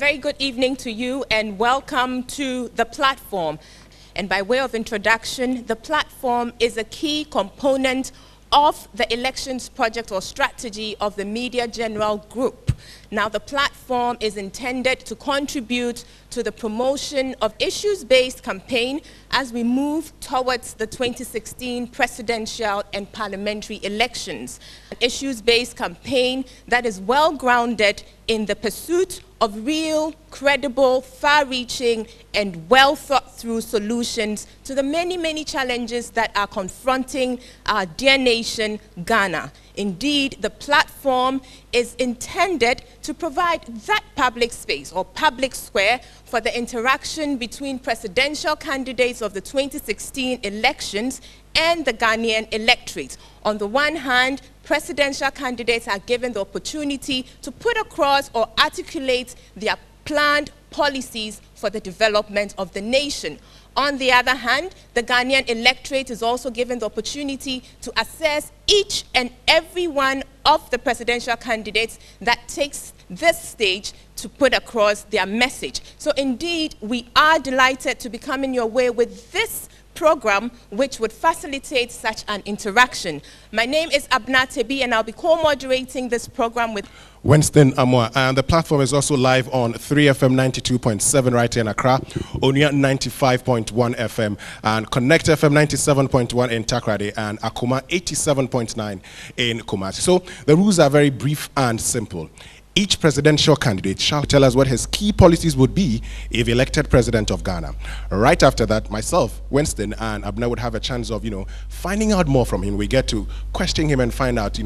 very good evening to you and welcome to the platform. And by way of introduction, the platform is a key component of the elections project or strategy of the Media General Group. Now, the platform is intended to contribute to the promotion of issues-based campaign as we move towards the 2016 presidential and parliamentary elections. An issues-based campaign that is well-grounded in the pursuit of real, credible, far-reaching, and well-thought-through solutions to the many, many challenges that are confronting our dear nation, Ghana. Indeed, the platform is intended to provide that public space or public square for the interaction between presidential candidates of the 2016 elections and the Ghanaian electorate. On the one hand, presidential candidates are given the opportunity to put across or articulate their planned policies for the development of the nation. On the other hand, the Ghanaian electorate is also given the opportunity to assess each and every one of the presidential candidates that takes this stage to put across their message. So indeed, we are delighted to be coming your way with this program which would facilitate such an interaction. My name is Abna Tebi and I'll be co-moderating this program with Winston Amwa, and the platform is also live on 3FM 92.7 right here in Accra, Onia 95.1 FM, and Connect FM 97.1 in Takrady, and Akuma 87.9 in Kumasi. So the rules are very brief and simple. Each presidential candidate shall tell us what his key policies would be if elected president of Ghana. Right after that, myself, Winston, and Abner would have a chance of, finding out more from him. We get to question him and find out,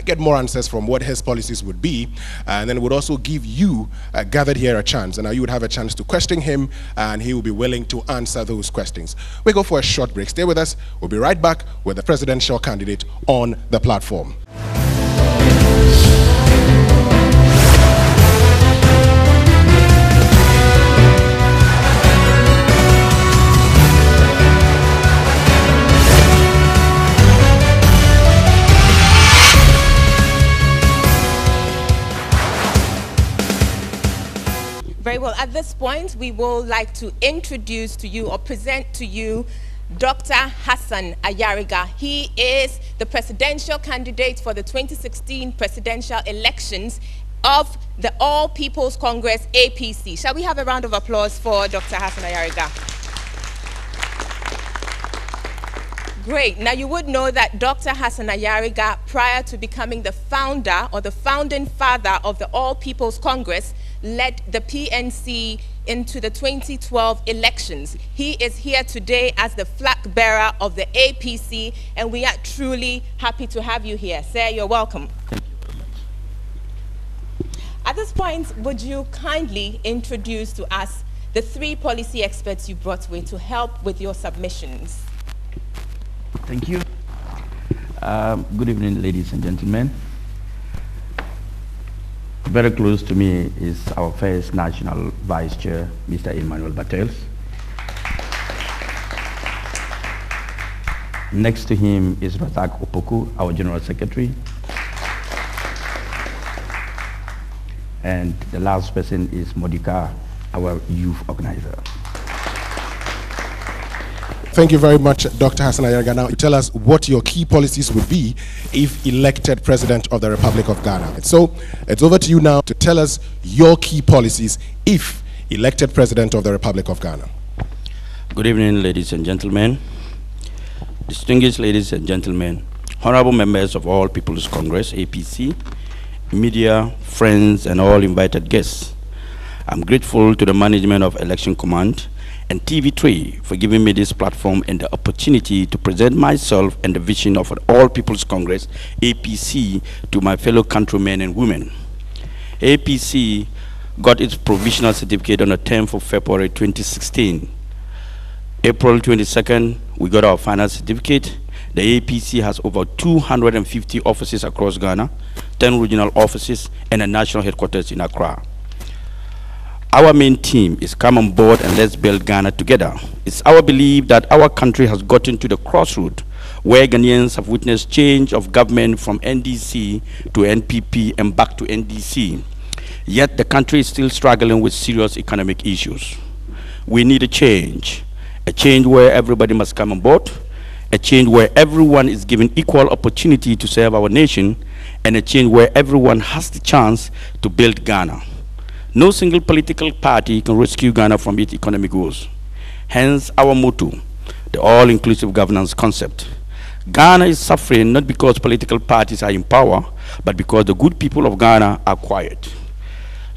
get more answers from what his policies would be. And then would also give you, gathered here, a chance. And now you would have a chance to question him, and he will be willing to answer those questions. We go for a short break. Stay with us. We'll be right back with the presidential candidate on the platform. Very well. At this point, we would like to introduce to you or present to you Dr. Hassan Ayariga. He is the presidential candidate for the 2016 presidential elections of the All People's Congress, APC. Shall we have a round of applause for Dr. Hassan Ayariga? Great. Now, you would know that Dr. Hassan Ayariga, prior to becoming the founder or the founding father of the All People's Congress, led the PNC into the 2012 elections. He is here today as the flag bearer of the APC, and we are truly happy to have you here. Sir, you're welcome. Thank you very much. At this point, would you kindly introduce to us the three policy experts you brought with to help with your submissions? Thank you. Good evening, ladies and gentlemen. Very close to me is our first National Vice Chair, Mr. Emmanuel Bartels. Next to him is Razak Opoku, our General Secretary. And the last person is Modika, our Youth Organizer. Thank you very much, Dr. Hassan Ayariga. Now, tell us what your key policies would be if elected President of the Republic of Ghana. So, it's over to you now to tell us your key policies if elected President of the Republic of Ghana. Good evening, ladies and gentlemen. Distinguished ladies and gentlemen, honorable members of All People's Congress, APC, media, friends, and all invited guests. I'm grateful to the management of Election Command and TV3 for giving me this platform and the opportunity to present myself and the vision of All People's Congress, APC, to my fellow countrymen and women. APC got its provisional certificate on the 10th of February 2016. April 22nd, we got our final certificate. The APC has over 250 offices across Ghana, 10 regional offices, and a national headquarters in Accra. Our main team is come on board and let's build Ghana together. It's our belief that our country has gotten to the crossroad where Ghanaians have witnessed change of government from NDC to NPP and back to NDC. Yet the country is still struggling with serious economic issues. We need a change where everybody must come on board, a change where everyone is given equal opportunity to serve our nation, and a change where everyone has the chance to build Ghana. No single political party can rescue Ghana from its economic woes. Hence our motto, the all-inclusive governance concept. Ghana is suffering not because political parties are in power, but because the good people of Ghana are quiet.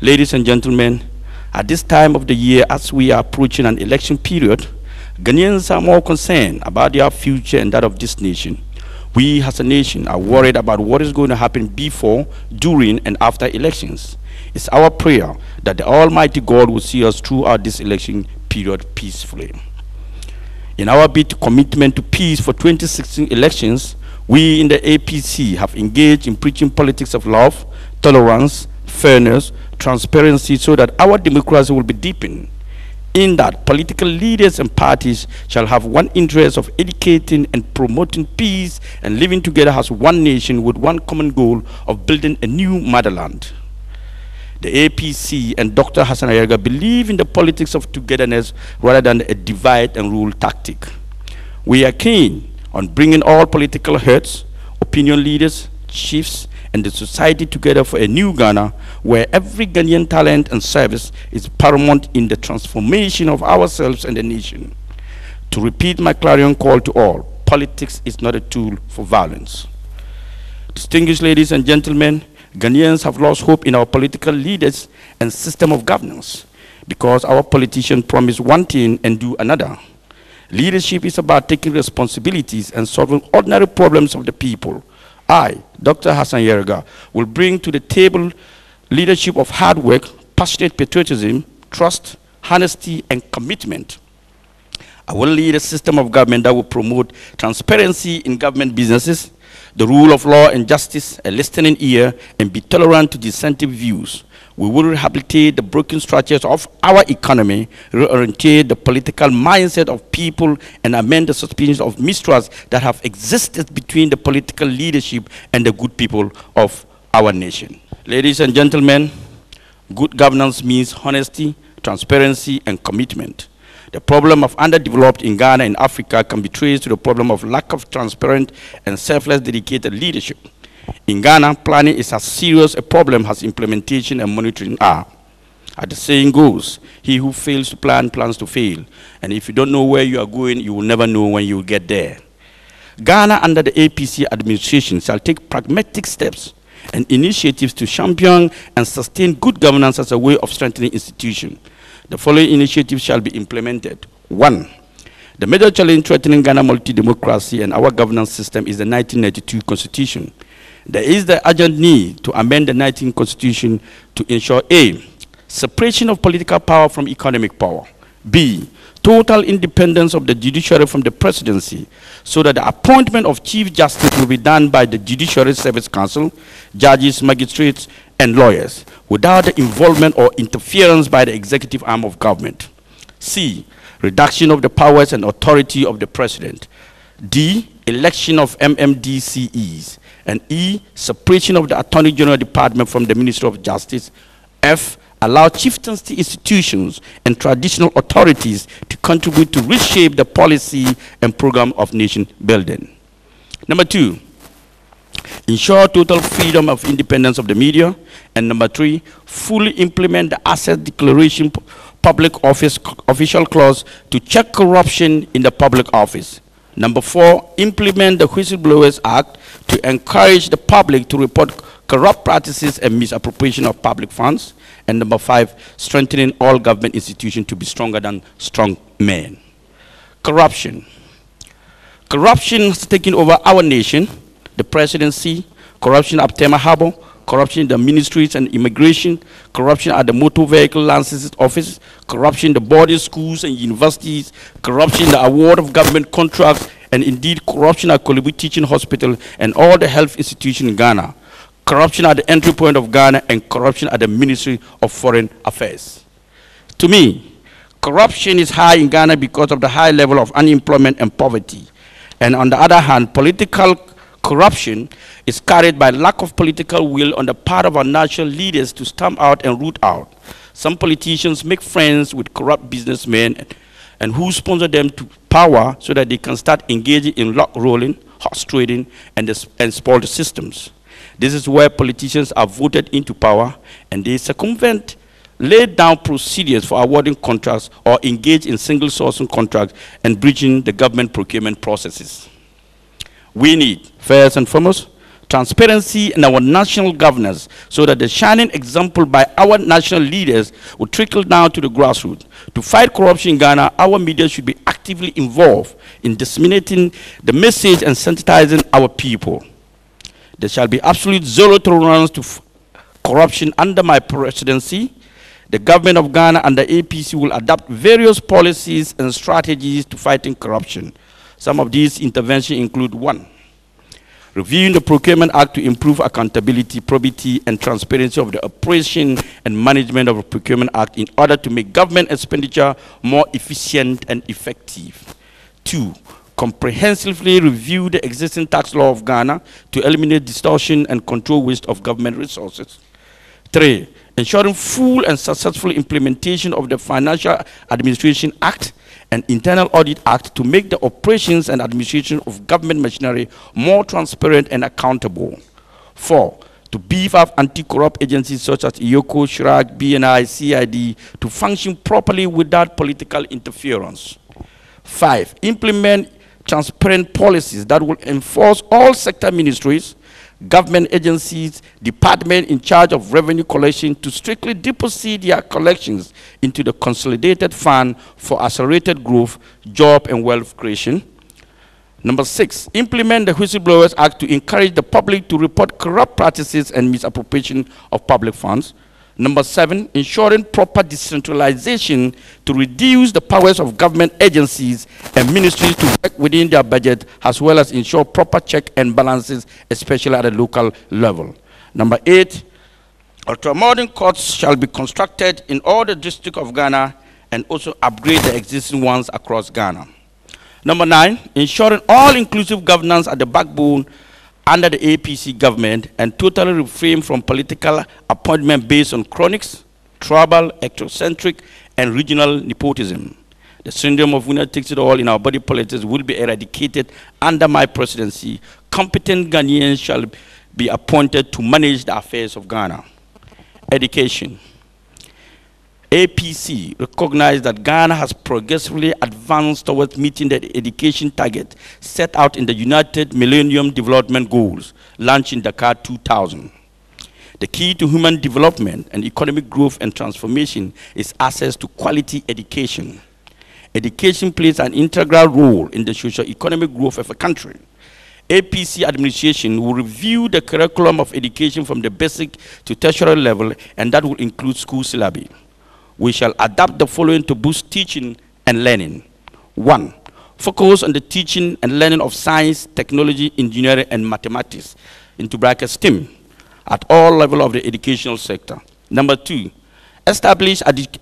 Ladies and gentlemen, at this time of the year, as we are approaching an election period, Ghanaians are more concerned about their future and that of this nation. We as a nation are worried about what is going to happen before, during, and after elections. It's our prayer that the Almighty God will see us throughout this election period peacefully. In our bid to commitment to peace for 2016 elections, we in the APC have engaged in preaching politics of love, tolerance, fairness, transparency, so that our democracy will be deepened. In that, political leaders and parties shall have one interest of educating and promoting peace and living together as one nation with one common goal of building a new motherland. The APC and Dr. Hassan Ayariga believe in the politics of togetherness rather than a divide and rule tactic. We are keen on bringing all political heads, opinion leaders, chiefs, and the society together for a new Ghana where every Ghanaian talent and service is paramount in the transformation of ourselves and the nation. To repeat my clarion call to all, politics is not a tool for violence. Distinguished ladies and gentlemen, Ghanaians have lost hope in our political leaders and system of governance because our politicians promise one thing and do another. Leadership is about taking responsibilities and solving ordinary problems of the people. I, Dr. Hassan Ayariga, will bring to the table leadership of hard work, passionate patriotism, trust, honesty, and commitment. I will lead a system of government that will promote transparency in government businesses, the rule of law and justice, a listening ear, and be tolerant to dissenting views. We will rehabilitate the broken structures of our economy, reorientate the political mindset of people, and amend the suspicions of mistrust that have existed between the political leadership and the good people of our nation. Ladies and gentlemen, good governance means honesty, transparency, and commitment. The problem of underdeveloped in Ghana and Africa can be traced to the problem of lack of transparent and selfless dedicated leadership. In Ghana, planning is as serious a problem as implementation and monitoring are. As the saying goes, he who fails to plan plans to fail. And if you don't know where you are going, you will never know when you will get there. Ghana under the APC administration shall take pragmatic steps and initiatives to champion and sustain good governance as a way of strengthening institutions. The following initiatives shall be implemented. 1. The major challenge threatening Ghana multi-democracy and our governance system is the 1992 Constitution. There is the urgent need to amend the 19th Constitution to ensure A. Separation of political power from economic power. B. Total independence of the judiciary from the presidency, so that the appointment of Chief Justice will be done by the Judiciary Service Council, judges, magistrates, and lawyers, without the involvement or interference by the executive arm of government. C. Reduction of the powers and authority of the president. D. Election of MMDCEs. And E. Separation of the Attorney General Department from the Ministry of Justice. F. Allow chieftaincy institutions and traditional authorities to contribute to reshape the policy and program of nation building. Number 2. Ensure total freedom of independence of the media. And number 3, fully implement the Asset Declaration Public Office Official Clause to check corruption in the public office. Number 4, implement the Whistleblowers Act to encourage the public to report corrupt practices and misappropriation of public funds. And number 5, strengthening all government institutions to be stronger than strong men. Corruption. Corruption has taken over our nation. The presidency, corruption at Tema Harbor, corruption in the ministries and immigration, corruption at the motor vehicle licenses office, corruption in the boarding schools and universities, corruption in the award of government contracts, and indeed corruption at Kolibu Teaching Hospital and all the health institutions in Ghana, corruption at the entry point of Ghana, and corruption at the Ministry of Foreign Affairs. To me, corruption is high in Ghana because of the high level of unemployment and poverty. And on the other hand, political corruption is carried by lack of political will on the part of our national leaders to stamp out and root out. Some politicians make friends with corrupt businessmen and who sponsor them to power so that they can start engaging in lock rolling, horse trading, and spoil the systems. This is where politicians are voted into power and they circumvent laid down procedures for awarding contracts or engage in single sourcing contracts and breaching the government procurement processes. We need, first and foremost, transparency in our national governance so that the shining example by our national leaders will trickle down to the grassroots. To fight corruption in Ghana, our media should be actively involved in disseminating the message and sensitizing our people. There shall be absolute zero tolerance to corruption under my presidency. The government of Ghana and the APC will adopt various policies and strategies to fighting corruption. Some of these interventions include: 1, reviewing the Procurement Act to improve accountability, probity, and transparency of the operation and management of the Procurement Act in order to make government expenditure more efficient and effective. 2, comprehensively review the existing tax law of Ghana to eliminate distortion and control waste of government resources. 3, ensuring full and successful implementation of the Financial Administration Act and Internal Audit Act to make the operations and administration of government machinery more transparent and accountable. 4, to beef up anti-corrupt agencies such as IOCO, SHRAG, BNI, CID to function properly without political interference. 5, implement transparent policies that will enforce all sector ministries, government agencies, departments in charge of revenue collection to strictly deposit their collections into the consolidated fund for accelerated growth, job, and wealth creation. Number 6, implement the Whistleblowers Act to encourage the public to report corrupt practices and misappropriation of public funds. Number 7, ensuring proper decentralization to reduce the powers of government agencies and ministries to work within their budget, as well as ensure proper check and balances, especially at the local level. Number 8, ultramodern courts shall be constructed in all the districts of Ghana and also upgrade the existing ones across Ghana. Number 9, ensuring all-inclusive governance at the backbone under the APC government and totally refrain from political appointment based on chronics, tribal, ethnocentric, and regional nepotism. The syndrome of winner takes it all in our body politics will be eradicated under my presidency. Competent Ghanaians shall be appointed to manage the affairs of Ghana. Education. APC recognized that Ghana has progressively advanced towards meeting the education target set out in the United Millennium Development Goals, launched in Dakar 2000. The key to human development and economic growth and transformation is access to quality education. Education plays an integral role in the socio-economic growth of a country. APC administration will review the curriculum of education from the basic to tertiary level, and that will include school syllabi. We shall adapt the following to boost teaching and learning. 1, focus on the teaching and learning of science, technology, engineering, and mathematics, into brackets STEM, at all levels of the educational sector. Number 2, establish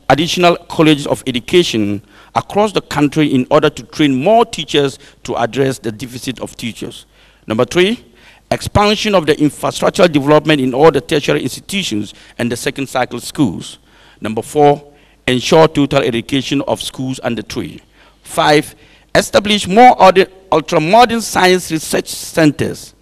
additional colleges of education across the country in order to train more teachers to address the deficit of teachers. Number 3, expansion of the infrastructural development in all the tertiary institutions and the second cycle schools. Number 4, ensure total eradication of schools under 3. 5, establish more ultra-modern science research centers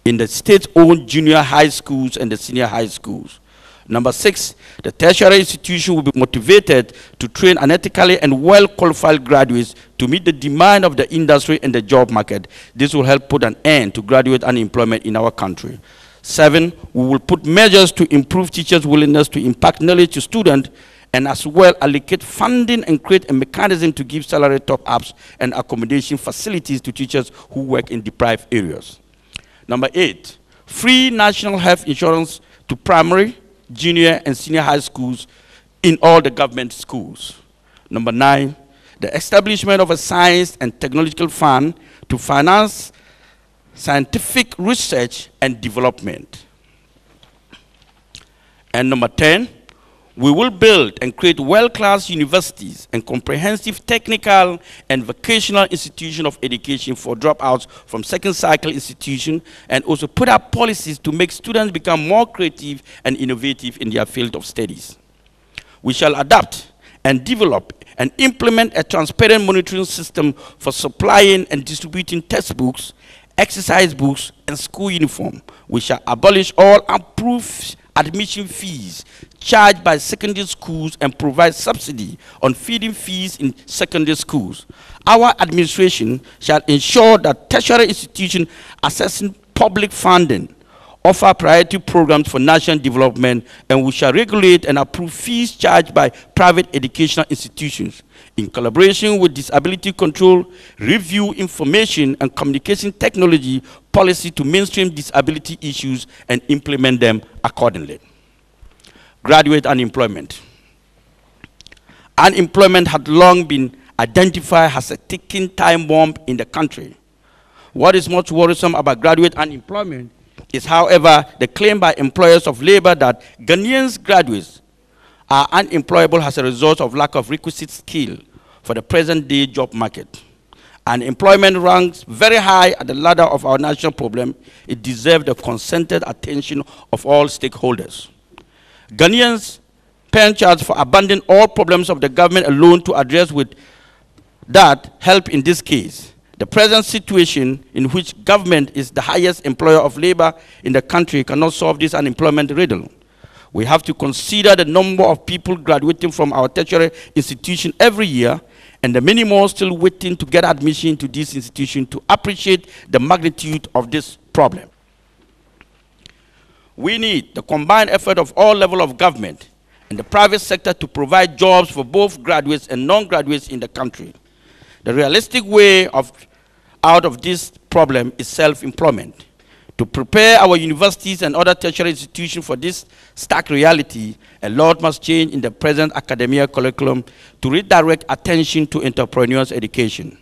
in the state-owned junior high schools and the senior high schools. Number 6, the tertiary institution will be motivated to train unethically and well-qualified graduates to meet the demand of the industry and the job market. This will help put an end to graduate unemployment in our country. 7, we will put measures to improve teachers' willingness to impart knowledge to students and as well allocate funding and create a mechanism to give salary top-ups and accommodation facilities to teachers who work in deprived areas. Number 8, free national health insurance to primary, junior, and senior high schools in all the government schools. Number 9, the establishment of a science and technological fund to finance scientific research and development. And number 10, We will build and create world-class universities and comprehensive technical and vocational institutions of education for dropouts from second cycle institutions, and also put up policies to make students become more creative and innovative in their field of studies. We shall adapt and develop and implement a transparent monitoring system for supplying and distributing textbooks, exercise books, and school uniform. We shall abolish all approved admission fees charged by secondary schools and provide subsidy on feeding fees in secondary schools. Our administration shall ensure that tertiary institutions accessing public funding offer priority programs for national development, and we shall regulate and approve fees charged by private educational institutions. In collaboration with disability control, review information and communication technology policy to mainstream disability issues and implement them accordingly. Graduate unemployment. Unemployment had long been identified as a ticking time bomb in the country. What is most worrisome about graduate unemployment is, however, the claim by employers of labor that Ghanaians graduates are unemployable as a result of lack of requisite skill for the present-day job market. Unemployment ranks very high at the ladder of our national problem. It deserves the concerted attention of all stakeholders. Ghanaians parent charge for abandoning all problems of the government alone to address with that help in this case. The present situation in which government is the highest employer of labor in the country cannot solve this unemployment riddle. We have to consider the number of people graduating from our tertiary institution every year and the many more still waiting to get admission into this institution to appreciate the magnitude of this problem. We need the combined effort of all levels of government and the private sector to provide jobs for both graduates and non-graduates in the country. The realistic way out of this problem is self-employment. To prepare our universities and other tertiary institutions for this stark reality, a lot must change in the present academia curriculum to redirect attention to entrepreneur's education.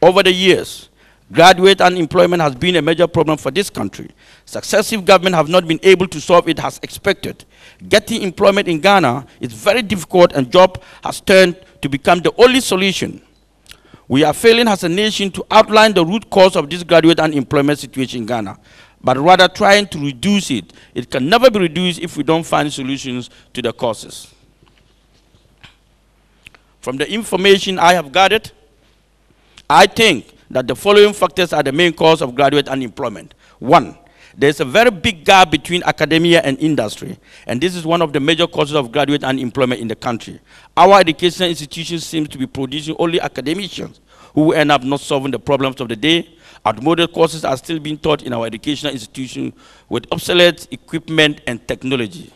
Over the years, graduate unemployment has been a major problem for this country. Successive governments have not been able to solve it as expected. Getting employment in Ghana is very difficult, and job has turned to become the only solution. We are failing as a nation to outline the root cause of this graduate unemployment situation in Ghana, but rather trying to reduce it. It can never be reduced if we don't find solutions to the causes. From the information I have gathered, I think that the following factors are the main cause of graduate unemployment. One, there's a very big gap between academia and industry, and this is one of the major causes of graduate unemployment in the country. Our educational institutions seem to be producing only academicians who end up not solving the problems of the day. Outmoded courses are still being taught in our educational institutions with obsolete equipment and technology.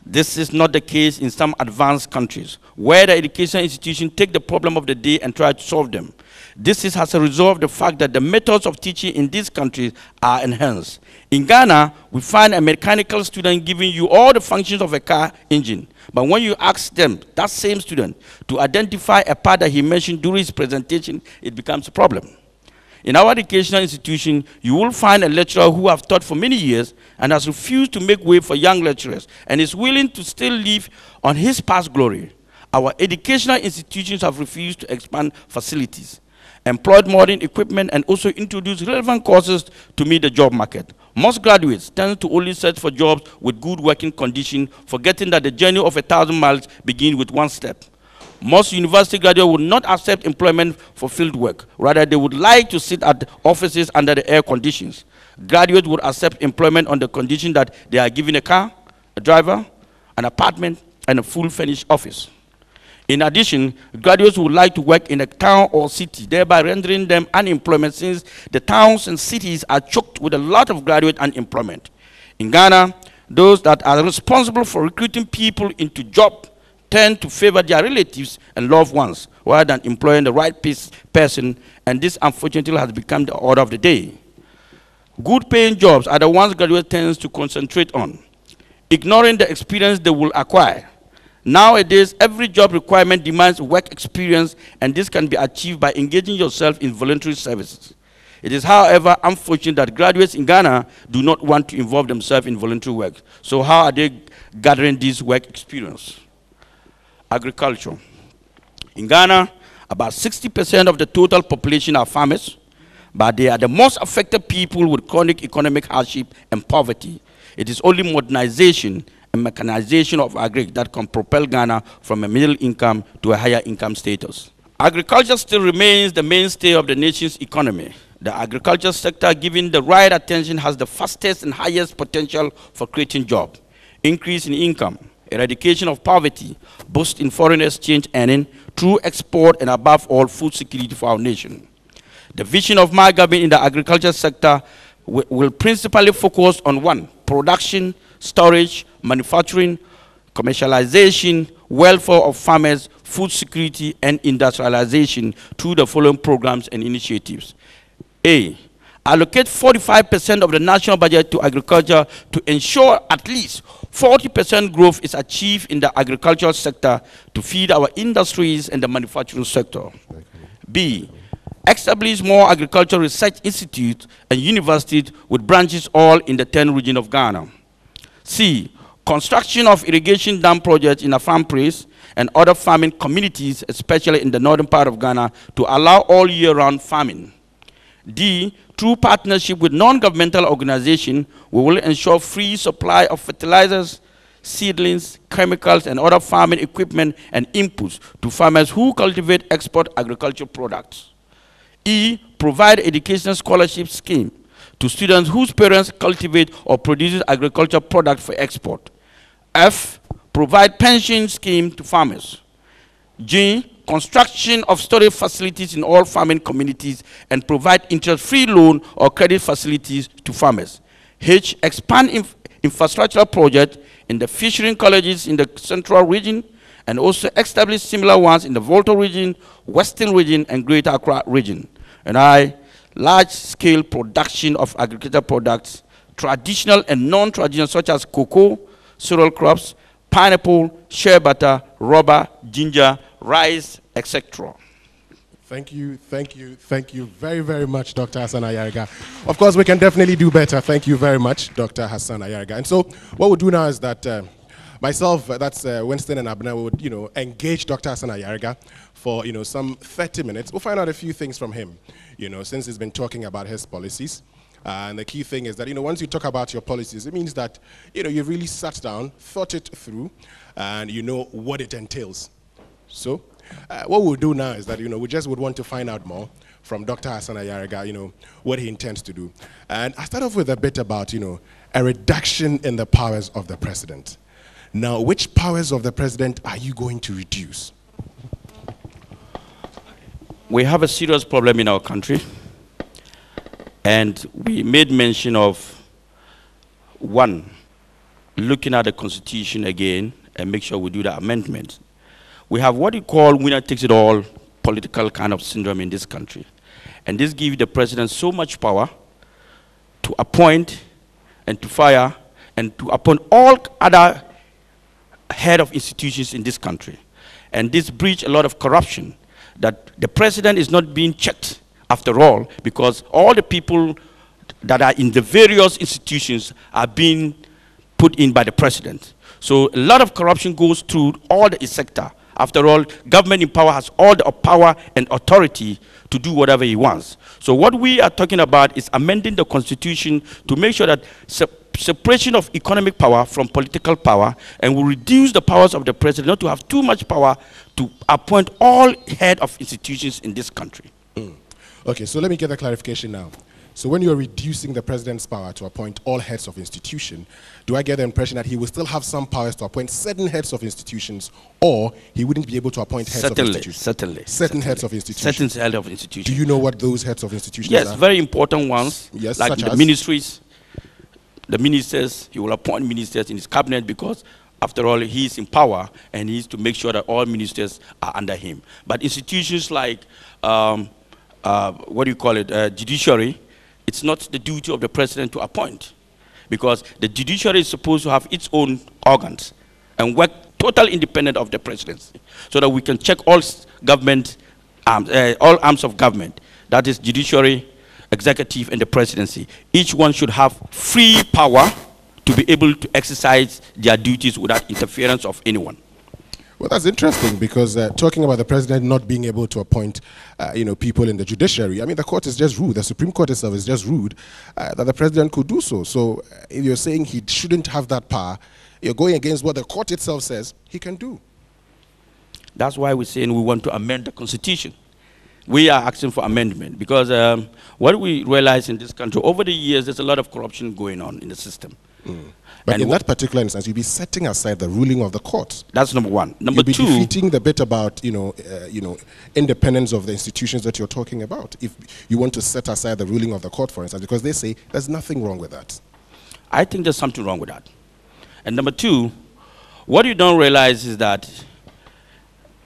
This is not the case in some advanced countries, where the educational institutions take the problem of the day and try to solve them. This is as a result of the fact that the methods of teaching in these countries are enhanced. In Ghana, we find a mechanical student giving you all the functions of a car engine. But when you ask them, that same student, to identify a part that he mentioned during his presentation, it becomes a problem. In our educational institution, you will find a lecturer who has taught for many years and has refused to make way for young lecturers and is willing to still live on his past glory. Our educational institutions have refused to expand facilities, employed modern equipment, and also introduced relevant courses to meet the job market. Most graduates tend to only search for jobs with good working conditions, forgetting that the journey of 1,000 miles begins with one step. Most university graduates would not accept employment for field work. Rather, they would like to sit at offices under the air conditions. Graduates would accept employment on the condition that they are given a car, a driver, an apartment, and a full furnished office. In addition, graduates would like to work in a town or city, thereby rendering them unemployment, since the towns and cities are choked with a lot of graduate unemployment. In Ghana, those that are responsible for recruiting people into jobs tend to favor their relatives and loved ones rather than employing the right person, and this unfortunately has become the order of the day. Good paying jobs are the ones graduates tend to concentrate on, ignoring the experience they will acquire. Nowadays, every job requirement demands work experience, and this can be achieved by engaging yourself in voluntary services. It is, however, unfortunate that graduates in Ghana do not want to involve themselves in voluntary work. So how are they gathering this work experience? Agriculture. In Ghana, about 60% of the total population are farmers, but they are the most affected people with chronic economic hardship and poverty. It is only modernization and mechanization of agri that can propel Ghana from a middle income to a higher income status. Agriculture still remains the mainstay of the nation's economy. The agriculture sector, given the right attention, has the fastest and highest potential for creating jobs, increase in income, eradication of poverty, boost in foreign exchange earning through export, and above all, food security for our nation. The vision of my government in the agriculture sector will principally focus on 1, production, storage, manufacturing, commercialization, welfare of farmers, food security, and industrialization through the following programs and initiatives. A, allocate 45% of the national budget to agriculture to ensure at least 40% growth is achieved in the agricultural sector to feed our industries and the manufacturing sector. B, establish more agricultural research institutes and universities with branches all in the 10 regions of Ghana. C, construction of irrigation dam projects in Afam Praise and other farming communities, especially in the northern part of Ghana, to allow all year-round farming. D, through partnership with non-governmental organizations, we will ensure free supply of fertilizers, seedlings, chemicals, and other farming equipment and inputs to farmers who cultivate export agricultural products. E, provide educational scholarship scheme to students whose parents cultivate or produce agricultural products for export. F, provide pension scheme to farmers. G, construction of storage facilities in all farming communities and provide interest-free loan or credit facilities to farmers. H, expand infrastructural projects in the fishing colleges in the central region and also establish similar ones in the Volta region, Western region, and Greater Accra region. And I, large-scale production of agricultural products, traditional and non-traditional, such as cocoa, cereal crops, pineapple, shea butter, rubber, ginger, rice, etc. Thank you very, very much, Dr. Hassan Ayariga. Of course, we can definitely do better. Thank you very much, Dr. Hassan Ayariga. And so what we'll do now is that myself, that's Winston and Abner, would, engage Dr. Hassan Ayariga for, some 30 minutes. We'll find out a few things from him, since he's been talking about his policies. And the key thing is that, once you talk about your policies, it means that, you've really sat down, thought it through, and you know what it entails. So what we'll do now is that, we just would want to find out more from Dr. Hassan Ayariga, what he intends to do. And I start off with a bit about, a reduction in the powers of the president. Now, which powers of the president are you going to reduce? We have a serious problem in our country. And we made mention of, 1, looking at the Constitution again and make sure we do the amendment. We have what we call winner-takes-it-all political kind of syndrome in this country. And this gives the president so much power to appoint and to fire and to appoint all other head of institutions in this country. And this breeds a lot of corruption, that the president is not being checked after all, because all the people that are in the various institutions are being put in by the president. So a lot of corruption goes through all the sector. After all, government in power has all the power and authority to do whatever he wants. So what we are talking about is amending the Constitution to make sure that separation of economic power from political power, and will reduce the powers of the president not to have too much power to appoint all head of institutions in this country. Okay, so let me get the clarification now. So when you're reducing the president's power to appoint all heads of institution, do I get the impression that he will still have some powers to appoint certain heads of institutions, or he wouldn't be able to appoint heads of institutions? Certain heads of institutions. Certain heads of institutions. Do you know what those heads of institutions are? Yes, very important ones. Yes, like such the as? Ministries, the ministers, he will appoint ministers in his cabinet because after all, he is in power and he is to make sure that all ministers are under him. But institutions like, judiciary, it's not the duty of the president to appoint, because the judiciary is supposed to have its own organs and work totally independent of the presidency, so that we can check all government, all arms of government. That is judiciary, executive and the presidency, each one should have free power to be able to exercise their duties without interference of anyone. Well, that's interesting because talking about the president not being able to appoint, people in the judiciary, I mean, the court is just rude. The Supreme Court itself is just rude that the president could do so. So if you're saying he shouldn't have that power, you're going against what the court itself says he can do. That's why we're saying we want to amend the Constitution. We are asking for amendment because what we realize in this country, over the years, there's a lot of corruption going on in the system. But And in that particular instance, you'll be setting aside the ruling of the court. That's number one. Number You'll be two, defeating the bit about independence of the institutions that you're talking about. If you want to set aside the ruling of the court, for instance, because they say there's nothing wrong with that. I think there's something wrong with that. And number two, what you don't realize is that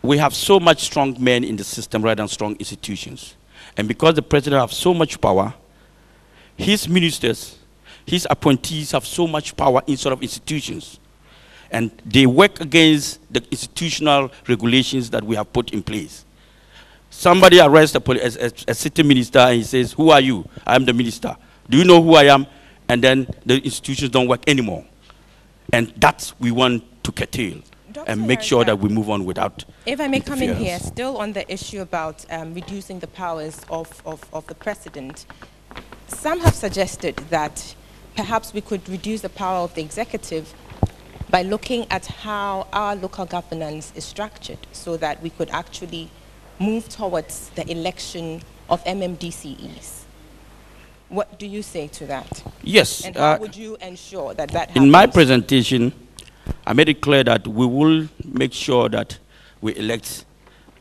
we have so much strong men in the system rather than strong institutions. And because the president has so much power, his ministers, his appointees have so much power instead of institutions. And they work against the institutional regulations that we have put in place. Somebody arrests a city minister and he says, "Who are you?" "I am the minister." "Do you know who I am?" And then the institutions don't work anymore. And that's we want to curtail and make sure that we move on without If I may come in here, interference. still on the issue about reducing the powers of the president, some have suggested that perhaps we could reduce the power of the executive by looking at how our local governance is structured so that we could actually move towards the election of MMDCEs. What do you say to that? Yes. And how would you ensure that that happens? In my presentation, I made it clear that we will make sure that we elect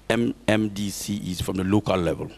MMDCEs from the local level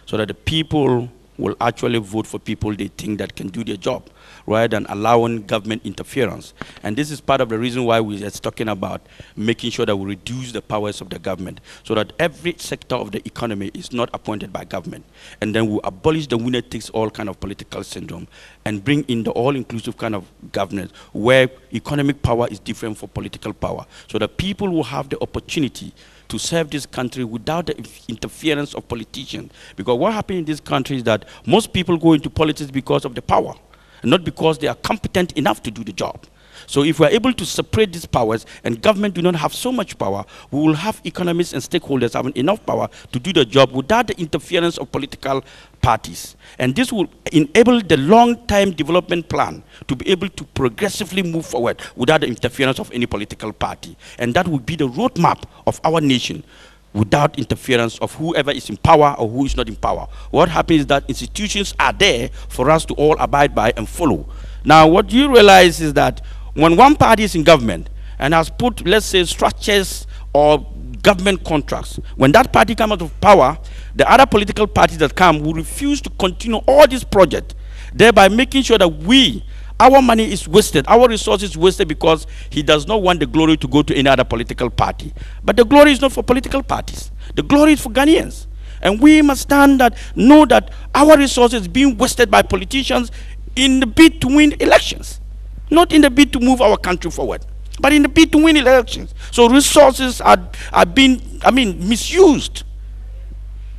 so that the people will actually vote for people they think that can do their job rather than allowing government interference. And this is part of the reason why we are talking about making sure that we reduce the powers of the government so that every sector of the economy is not appointed by government. And then we abolish the winner takes all kind of political syndrome and bring in the all-inclusive kind of governance where economic power is different from political power so that people will have the opportunity to serve this country without the interference of politicians. Because what happens in this country is that most people go into politics because of the power, and not because they are competent enough to do the job. So if we're able to separate these powers and government do not have so much power, we will have economists and stakeholders having enough power to do the job without the interference of political parties. And this will enable the long-term development plan to be able to progressively move forward without the interference of any political party. And that will be the roadmap of our nation without interference of whoever is in power or who is not in power. What happens is that institutions are there for us to all abide by and follow. Now, what you realize is that when one party is in government and has put, let's say, structures or government contracts, when that party comes out of power, the other political parties that come will refuse to continue all these projects, thereby making sure that our money is wasted, our resources wasted because he does not want the glory to go to any other political party. But the glory is not for political parties. The glory is for Ghanaians. And we must know that our resources being wasted by politicians in the bid to win elections. Not in the bid to move our country forward, but in the bid to win elections. So resources are being, misused.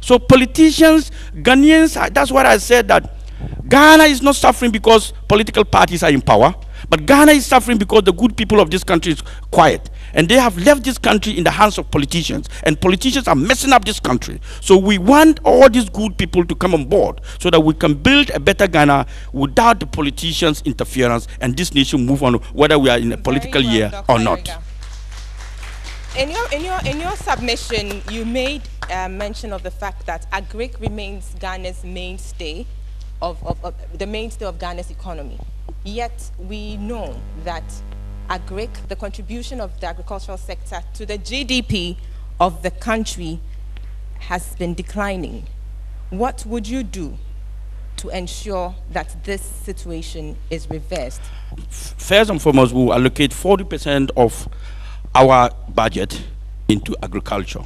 So politicians, Ghanaians, that's what I said, that Ghana is not suffering because political parties are in power, but Ghana is suffering because the good people of this country is quiet. And they have left this country in the hands of politicians. And politicians are messing up this country. So we want all these good people to come on board so that we can build a better Ghana without the politicians' interference and this nation move on whether we are in a political year or not. In your submission, you made mention of the fact that agric remains Ghana's mainstay of Ghana's economy. Yet we know that agric, the contribution of the agricultural sector to the GDP of the country has been declining. What would you do to ensure that this situation is reversed? First and foremost, we will allocate 40% of our budget into agriculture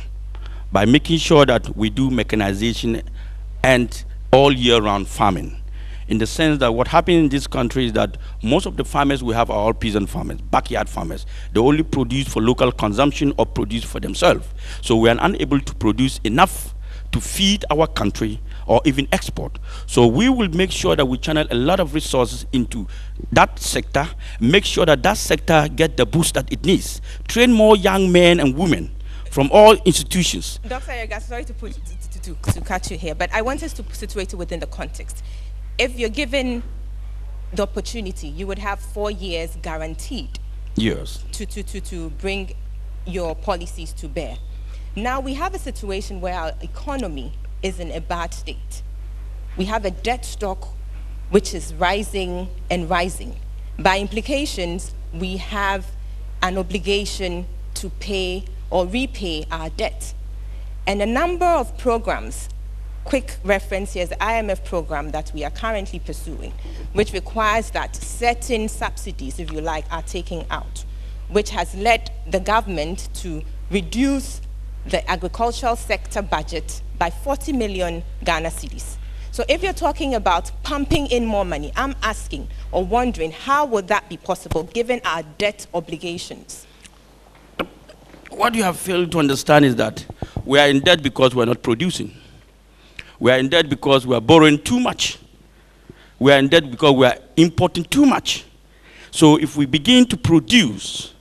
by making sure that we do mechanization and all year-round farming. In the sense that what happens in this country is that most of the farmers we have are all peasant farmers, backyard farmers. They only produce for local consumption or produce for themselves. So we are unable to produce enough to feed our country or even export. So we will make sure that we channel a lot of resources into that sector, make sure that that sector get the boost that it needs. Train more young men and women from all institutions. Dr. Ayariga, sorry to cut you here, but I want us to situate it within the context. If you're given the opportunity, you would have 4 years guaranteed. Yes. To bring your policies to bear. Now we have a situation where our economy is in a bad state. We have a debt stock which is rising and rising. By implications, we have an obligation to pay or repay our debt. And a number of programs, quick reference here is the IMF program that we are currently pursuing, which requires that certain subsidies, if you like, are taken out, which has led the government to reduce the agricultural sector budget by 40 million Ghana cedis. So if you're talking about pumping in more money, I'm asking or wondering how would that be possible given our debt obligations? What you have failed to understand is that we are in debt because we're not producing. We are in debt because we are borrowing too much. We are in debt because we are importing too much. So if we begin to produce,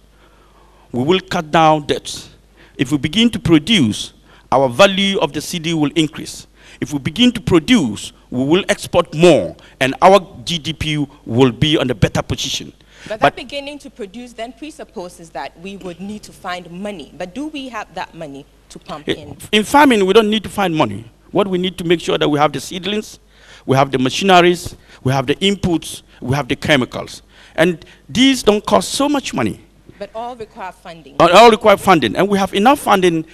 we will cut down debts. If we begin to produce, our value of the cedi will increase. If we begin to produce, we will export more, and our GDP will be on a better position. But that beginning to produce then presupposes that we would need to find money. But do we have that money to pump in? In farming, we don't need to find money. What we need to make sure that we have the seedlings, we have the machineries, we have the inputs, we have the chemicals. And these don't cost so much money. But all require funding. All require funding. And we have enough funding.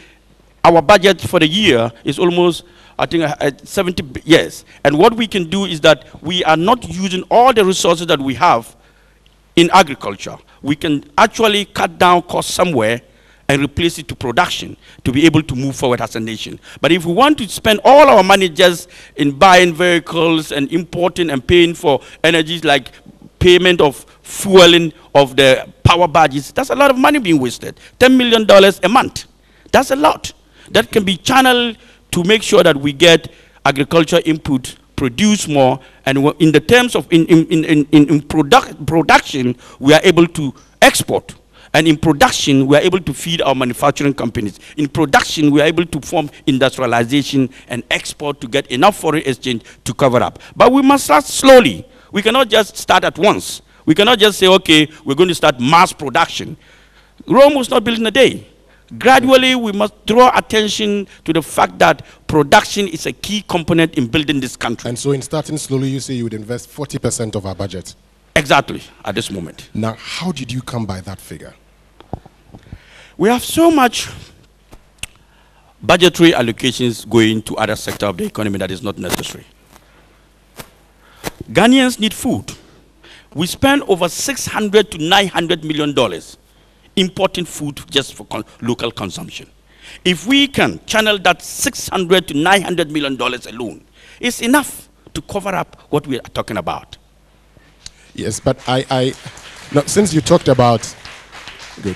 Our budget for the year is almost, I think, 70 years. And what we can do is that we are not using all the resources that we have in agriculture. We can actually cut down costs somewhere and replace it to production to be able to move forward as a nation. But if we want to spend all our money just in buying vehicles and importing and paying for energies like payment of fueling of the power badges, that's a lot of money being wasted. $10 million a month. That's a lot. That can be channeled to make sure that we get agriculture input, produce more, and in the terms of production, we are able to export. And in production, we are able to feed our manufacturing companies. In production, we are able to form industrialization and export to get enough foreign exchange to cover up. But we must start slowly. We cannot just start at once. We cannot just say, okay, we're going to start mass production. Rome was not built in a day. Gradually, we must draw attention to the fact that production is a key component in building this country. And so in starting slowly, you say you would invest 40% of our budget. Exactly, at this moment. Now, how did you come by that figure? We have so much budgetary allocations going to other sectors of the economy that is not necessary. Ghanaians need food. We spend over $600 to $900 million importing food just for local consumption. If we can channel that $600 to $900 million alone, it's enough to cover up what we are talking about. Yes, but now, since you talked about,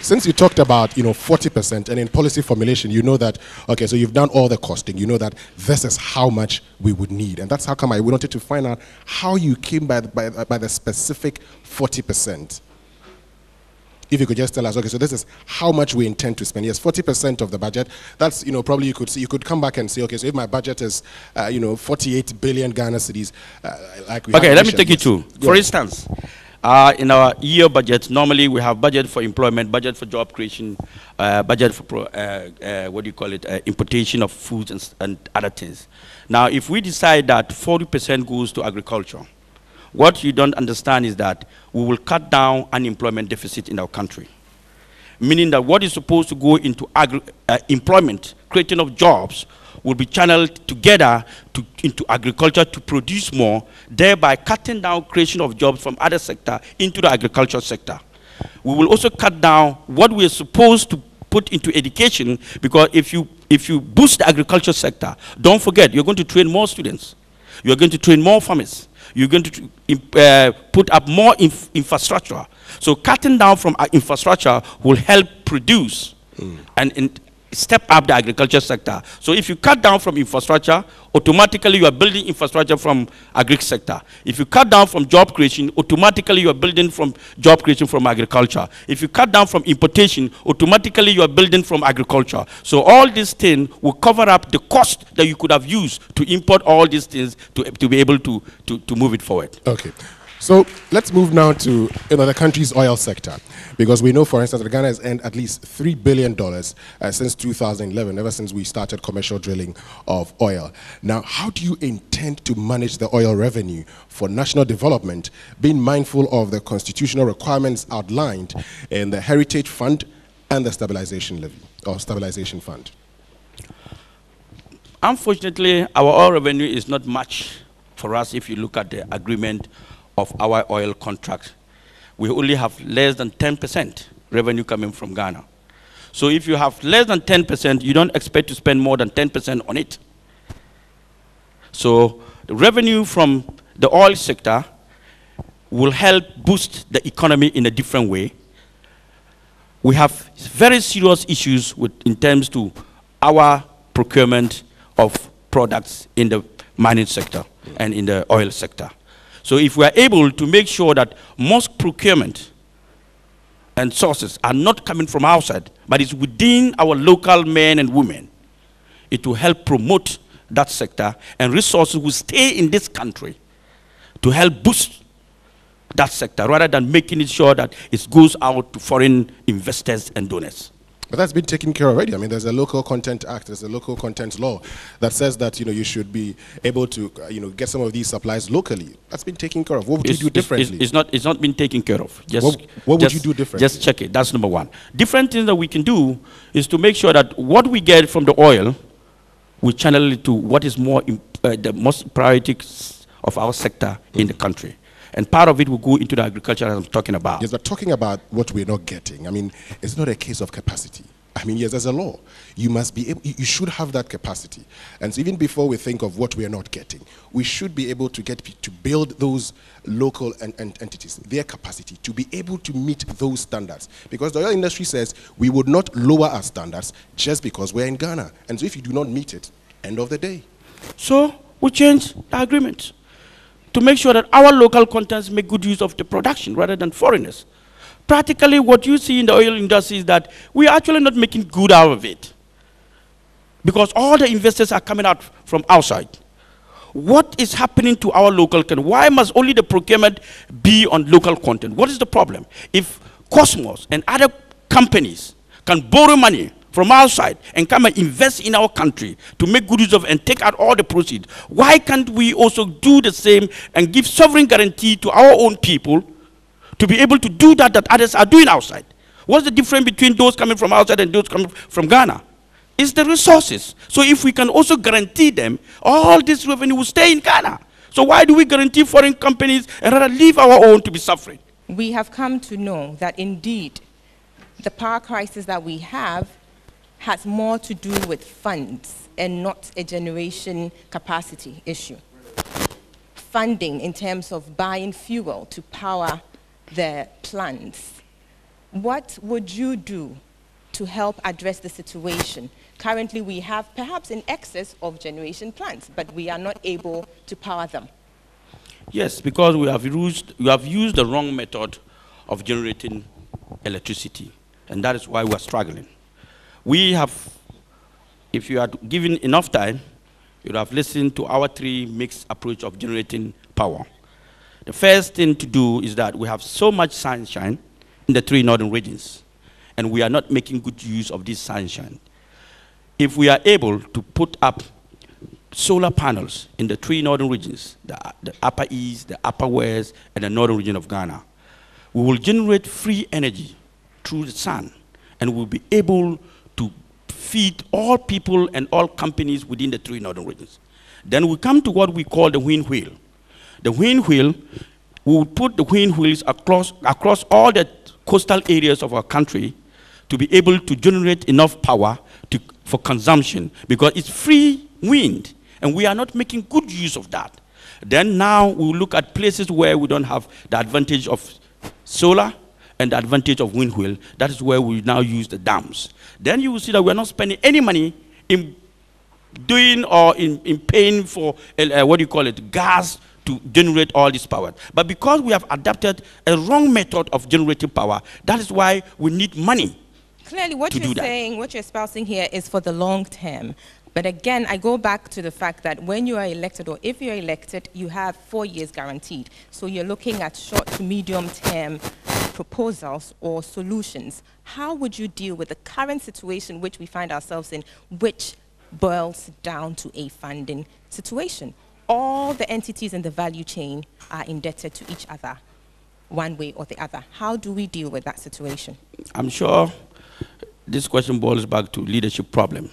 since you talked about, 40%, and in policy formulation, you know that, okay, so you've done all the costing, you know that this is how much we would need, and that's how come I wanted to find out how you came by the specific 40%. If you could just tell us, okay, so this is how much we intend to spend. Yes, 40% of the budget. That's, probably you could come back and say, okay, so if my budget is, 48 billion Ghana cedis, like we okay, let me take you through. For instance, in our year budget, normally we have budget for employment, budget for job creation, budget for, importation of foods and other things. Now, if we decide that 40% goes to agriculture, what you don't understand is that we will cut down unemployment deficit in our country. Meaning that what is supposed to go into employment, creating of jobs, will be channeled together into agriculture to produce more, thereby cutting down creation of jobs from other sector into the agricultural sector. We will also cut down what we are supposed to put into education, because if you boost the agriculture sector, don't forget, you're going to train more students. You're going to train more farmers. You're going to put up more infrastructure. So cutting down from our infrastructure will help produce. And step up the agriculture sector. So if you cut down from infrastructure, automatically you are building infrastructure from agriculture sector. If you cut down from job creation, automatically you are building from job creation from agriculture. If you cut down from importation, automatically you are building from agriculture. So all these things will cover up the cost that you could have used to import all these things to be able to move it forward. Okay. So let's move now to the country's oil sector, because we know, for instance, that Ghana has earned at least $3 billion since 2011, ever since we started commercial drilling of oil. Now, how do you intend to manage the oil revenue for national development, being mindful of the constitutional requirements outlined in the Heritage Fund and the Stabilization Levy, or Stabilization Fund? Unfortunately, our oil revenue is not much for us if you look at the agreement of our oil contract. We only have less than 10% revenue coming from Ghana. So if you have less than 10%, you don't expect to spend more than 10% on it. So the revenue from the oil sector will help boost the economy in a different way. We have very serious issues in terms to our procurement of products in the mining sector and in the oil sector. So if we are able to make sure that most procurement and sources are not coming from outside, but it's within our local men and women, it will help promote that sector, and resources will stay in this country to help boost that sector, rather than making it sure that it goes out to foreign investors and donors. But that's been taken care of already. I mean, there's a local content act, there's a local content law that says that, you should be able to, get some of these supplies locally. That's been taken care of. What would you do differently? It's not been taken care of. What would you do differently? Just check it. That's number one. Different things that we can do is to make sure that what we get from the oil, we channel it to what is more the most priorities of our sector in the country. And part of it will go into the agriculture that I'm talking about. Yes, but talking about what we're not getting, I mean, it's not a case of capacity. I mean, yes, there's a law. You must be able, you should have that capacity. And so even before we think of what we are not getting, we should be able to to build those local entities, their capacity, to be able to meet those standards. Because the oil industry says we would not lower our standards just because we're in Ghana. And so if you do not meet it, end of the day. So we change the agreement to make sure that our local contents make good use of the production rather than foreigners. Practically what you see in the oil industry is that we are actually not making good out of it, because all the investors are coming out from outside. What is happening to our local content? Why must only the procurement be on local content? What is the problem? If Cosmos and other companies can borrow money from outside and come and invest in our country to make good use of and take out all the proceeds, why can't we also do the same and give sovereign guarantee to our own people to be able to do that others are doing outside? What's the difference between those coming from outside and those coming from Ghana? It's the resources. So if we can also guarantee them, all this revenue will stay in Ghana. So why do we guarantee foreign companies and rather leave our own to be suffering? We have come to know that indeed the power crisis that we have has more to do with funds and not a generation capacity issue. Funding in terms of buying fuel to power the plants. What would you do to help address the situation? Currently, we have perhaps in excess of generation plants, but we are not able to power them. Yes, because we have used the wrong method of generating electricity, and that is why we are struggling. We have, if you had given enough time, you would have listened to our three mixed approach of generating power. The first thing to do is that we have so much sunshine in the three northern regions, and we are not making good use of this sunshine. If we are able to put up solar panels in the three northern regions, the upper east, the upper west, and the northern region of Ghana, we will generate free energy through the sun, and we'll be able to feed all people and all companies within the three northern regions. Then we come to what we call the wind wheel. The wind wheel, we will put the wind wheels across all the coastal areas of our country to be able to generate enough power for consumption, because it's free wind, and we are not making good use of that. Then now we will look at places where we don't have the advantage of solar, and the advantage of wind wheel, that is where we now use the dams. Then you will see that we're not spending any money in doing or in paying for, what do you call it, gas to generate all this power. But because we have adapted a wrong method of generating power, that is why we need money. Clearly, what you're saying, what you're espousing here is for the long term. But again, I go back to the fact that when you are elected, or if you're elected, you have 4 years guaranteed. So you're looking at short to medium term proposals or solutions. How would you deal with the current situation which we find ourselves in, which boils down to a funding situation? All the entities in the value chain are indebted to each other, one way or the other. How do we deal with that situation? I'm sure this question boils back to leadership problem.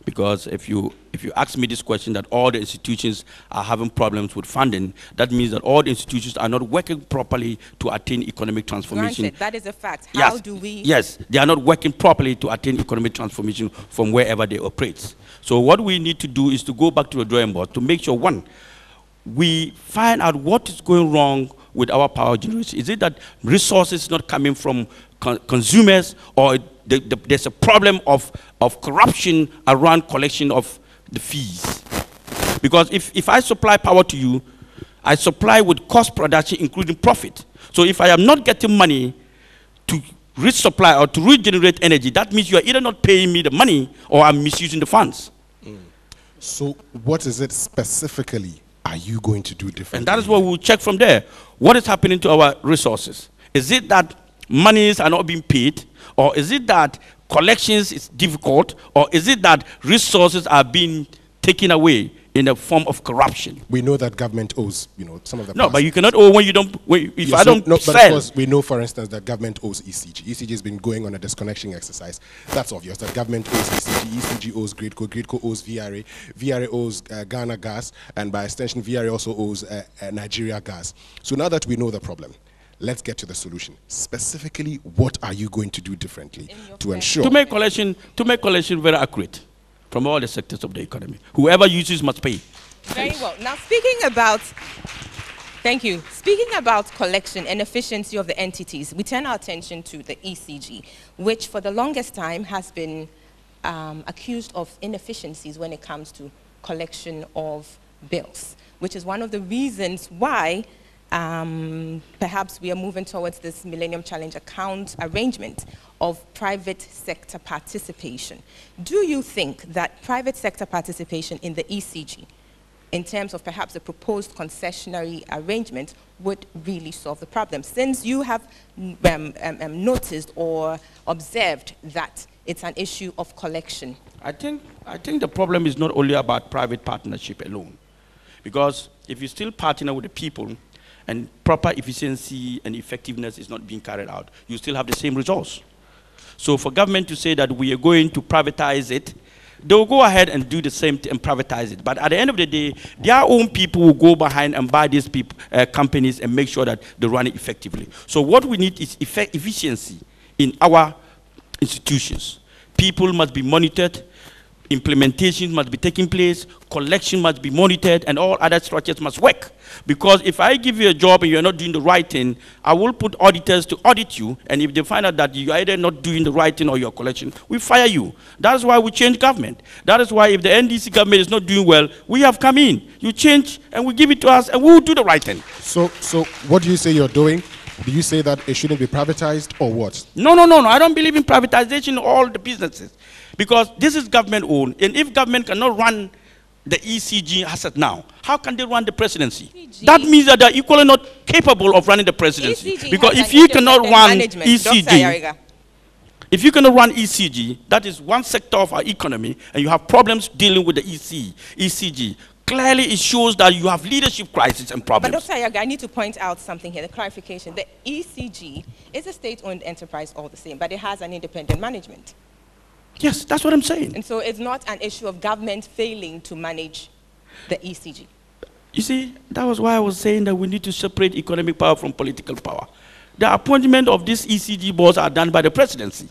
Because if you ask me this question that all the institutions are having problems with funding, that means that all the institutions are not working properly to attain economic transformation. Granted, that is a fact. How do we? Yes, they are not working properly to attain economic transformation from wherever they operate. So what we need to do is to go back to the drawing board to make sure, one, we find out what is going wrong with our power generation. Is it that resources not coming from consumers, or there's a problem of corruption around collection of the fees? Because if I supply power to you, I supply with cost production including profit. So if I am not getting money to resupply or to regenerate energy, that means you are either not paying me the money or I'm misusing the funds. So what is it specifically are you going to do differently? And that is what we'll check from there. What is happening to our resources? Is it that monies are not being paid? Or is it that collections is difficult? Or is it that resources are being taken away in a form of corruption? We know that government owes, some of the. No, but you cannot owe when you don't. If I don't no, sell. But of course, we know, for instance, that government owes ECG. ECG has been going on a disconnection exercise. That's obvious. That government owes ECG. ECG owes Gridco. Gridco owes VRA. VRA owes Ghana Gas, and by extension, VRA also owes Nigeria Gas. So now that we know the problem, let's get to the solution. Specifically, what are you going to do differently to ensure to make collection very accurate from all the sectors of the economy? Whoever uses must pay. Very well. Now, speaking about collection and efficiency of the entities, we turn our attention to the ECG, which for the longest time has been accused of inefficiencies when it comes to collection of bills, which is one of the reasons why perhaps we are moving towards this Millennium Challenge account arrangement of private sector participation. Do you think that private sector participation in the ECG, in terms of perhaps a proposed concessionary arrangement, would really solve the problem? Since you have noticed or observed that it's an issue of collection. I think the problem is not only about private partnership alone. Because if you still partner with the people, and proper efficiency and effectiveness is not being carried out, you still have the same results. So for government to say that we are going to privatize it, they will go ahead and do the same and privatize it. But at the end of the day, their own people will go behind and buy these companies and make sure that they run it effectively. So what we need is efficiency in our institutions. People must be monitored, implementation must be taking place, collection must be monitored, and all other structures must work. Because if I give you a job and you're not doing the right thing, I will put auditors to audit you, and if they find out that you're either not doing the right thing or your collection, we fire you. That's why we change government. That is why if the NDC government is not doing well, we have come in. You change, and we give it to us, and we will do the right thing. So what do you say you're doing? Do you say that it shouldn't be privatized, or what? No. I don't believe in privatization of all the businesses. Because this is government owned, and if government cannot run the ECG asset now, how can they run the presidency? ECG. That means that they're equally not capable of running the presidency. ECG because if you cannot run ECG, if you cannot run ECG, that is one sector of our economy, and you have problems dealing with the ECG. Clearly, it shows that you have leadership crisis and problems. But Dr. Ayariga, I need to point out something here, the clarification. The ECG is a state-owned enterprise all the same, but it has an independent management. Yes, that's what I'm saying. And so it's not an issue of government failing to manage the ECG. You see, that was why I was saying that we need to separate economic power from political power. The appointment of these ECG boards are done by the presidency.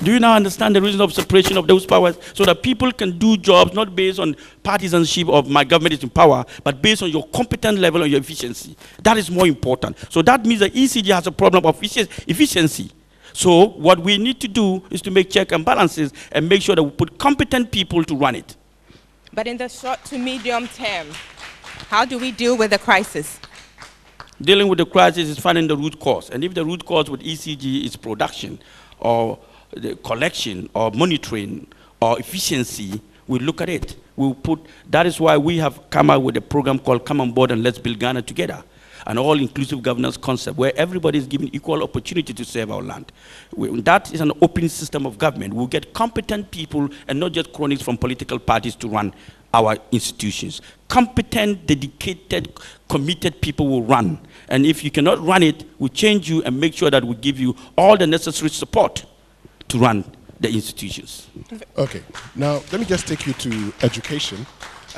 Do you now understand the reason of separation of those powers? So that people can do jobs not based on partisanship of my government is in power, but based on your competent level and your efficiency. That is more important. So that means that ECG has a problem of efficiency. So what we need to do is to make check and balances and make sure that we put competent people to run it. But in the short to medium term, how do we deal with the crisis? Dealing with the crisis is finding the root cause. And if the root cause with ECG is production or the collection or monitoring or efficiency, we look at it. That is why we have come out with a program called Come on Board and Let's Build Ghana Together, an all-inclusive governance concept where everybody is given equal opportunity to serve our land. That is an open system of government. We'll get competent people and not just cronies from political parties to run our institutions. Competent, dedicated, committed people will run. And if you cannot run it, we'll change you and make sure that we give you all the necessary support to run the institutions. Okay, now let me just take you to education,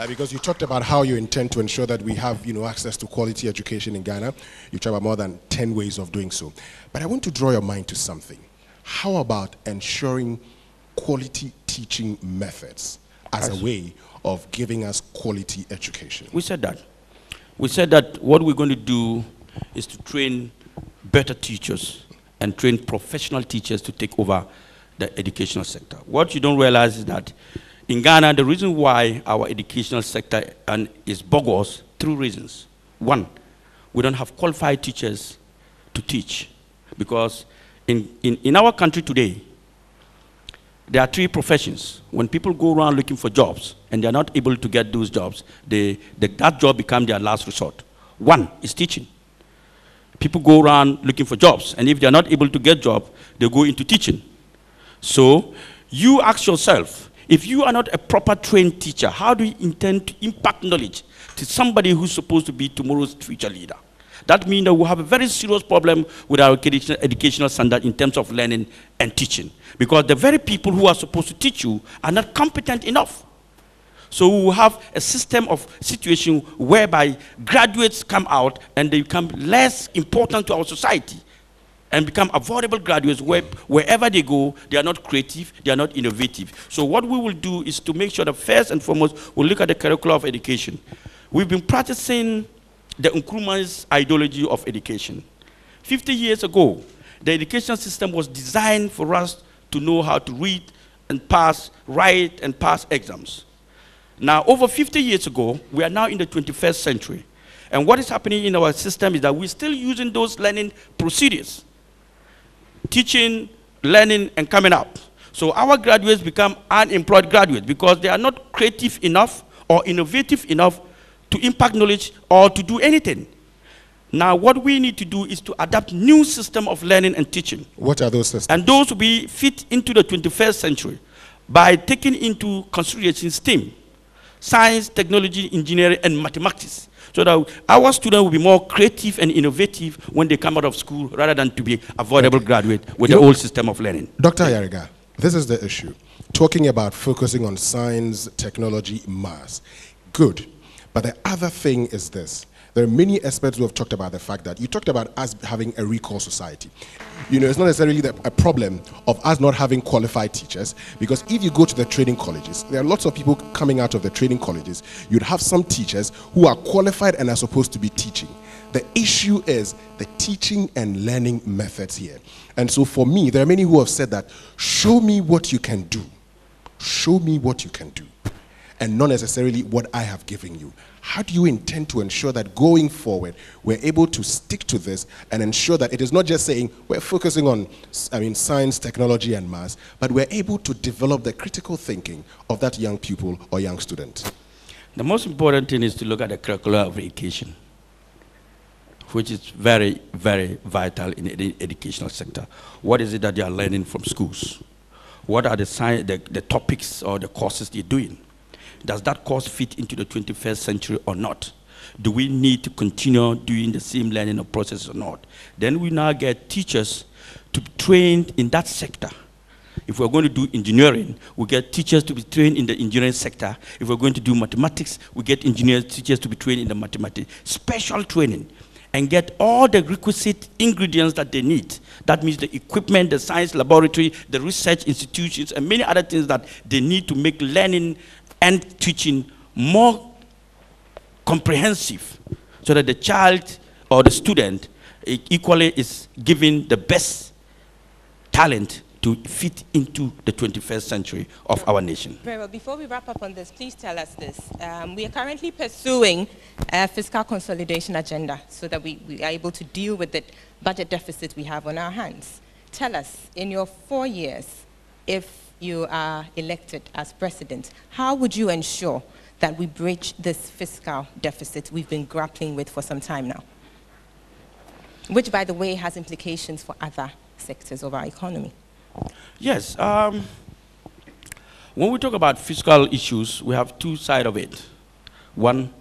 because you talked about how you intend to ensure that we have, access to quality education in Ghana. You talked about more than 10 ways of doing so. But I want to draw your mind to something. How about ensuring quality teaching methods as a way of giving us quality education? We said that. We said that what we're going to do is to train better teachers and train professional teachers to take over the educational sector. What you don't realize is that in Ghana, the reason why our educational sector is bogus, 3 reasons. 1, we don't have qualified teachers to teach. Because in our country today, there are 3 professions. When people go around looking for jobs and they're not able to get those jobs, that job becomes their last resort. 1 is teaching. People go around looking for jobs, and if they're not able to get jobs, they go into teaching. So you ask yourself, if you are not a proper trained teacher, how do you intend to impact knowledge to somebody who's supposed to be tomorrow's future leader? That means that we have a very serious problem with our educational standard in terms of learning and teaching. Because the very people who are supposed to teach you are not competent enough. So we will have a system of situation whereby graduates come out and they become less important to our society and become avoidable graduates wherever they go, they are not creative, they are not innovative. So what we will do is to make sure that first and foremost, we'll look at the curriculum of education. We've been practicing the Nkrumah's ideology of education. 50 years ago, the education system was designed for us to know how to read and write and pass exams. Now, over 50 years ago, we are now in the 21st century. And what is happening in our system is that we're still using those learning procedures. Teaching, learning, and coming up. So our graduates become unemployed graduates because they are not creative enough or innovative enough to impact knowledge or to do anything. Now, what we need to do is to adapt new system of learning and teaching. What are those systems? And those will be fit into the 21st century by taking into consideration STEM. Science, technology, engineering, and mathematics, so that our students will be more creative and innovative when they come out of school rather than to be avoidable graduate with the old system of learning. Dr. Ayariga, this is the issue. Talking about focusing on science, technology, maths. Good. But the other thing is this. There are many experts who have talked about the fact that you talked about us having a recall society. It's not necessarily a problem of us not having qualified teachers, because if you go to the training colleges, there are lots of people coming out of the training colleges. You'd have some teachers who are qualified and are supposed to be teaching. The issue is the teaching and learning methods here. And so for me, there are many who have said that, show me what you can do. Show me what you can do. And not necessarily what I have given you. How do you intend to ensure that going forward, we're able to stick to this and ensure that it is not just saying we're focusing on, science, technology, and maths, but we're able to develop the critical thinking of that young pupil or young student? The most important thing is to look at the curriculum of education, which is very, very vital in the educational sector. What is it that they are learning from schools? What are the topics or the courses they're doing? Does that course fit into the 21st century or not? Do we need to continue doing the same learning process or not? Then we now get teachers to be trained in that sector. If we're going to do engineering, we get teachers to be trained in the engineering sector. If we're going to do mathematics, we get teachers to be trained in the mathematics. Special training. And get all the requisite ingredients that they need. That means the equipment, the science laboratory, the research institutions, and many other things that they need to make learning and teaching more comprehensive, so that the child or the student equally is given the best talent to fit into the 21st century of our nation. Very well. Before we wrap up on this, please tell us this. We are currently pursuing a fiscal consolidation agenda so that we are able to deal with the budget deficit we have on our hands. Tell us, in your 4 years, if you are elected as president, how would you ensure that we bridge this fiscal deficit we've been grappling with for some time now? Which, by the way, has implications for other sectors of our economy. Yes. When we talk about fiscal issues, we have two sides of it. One,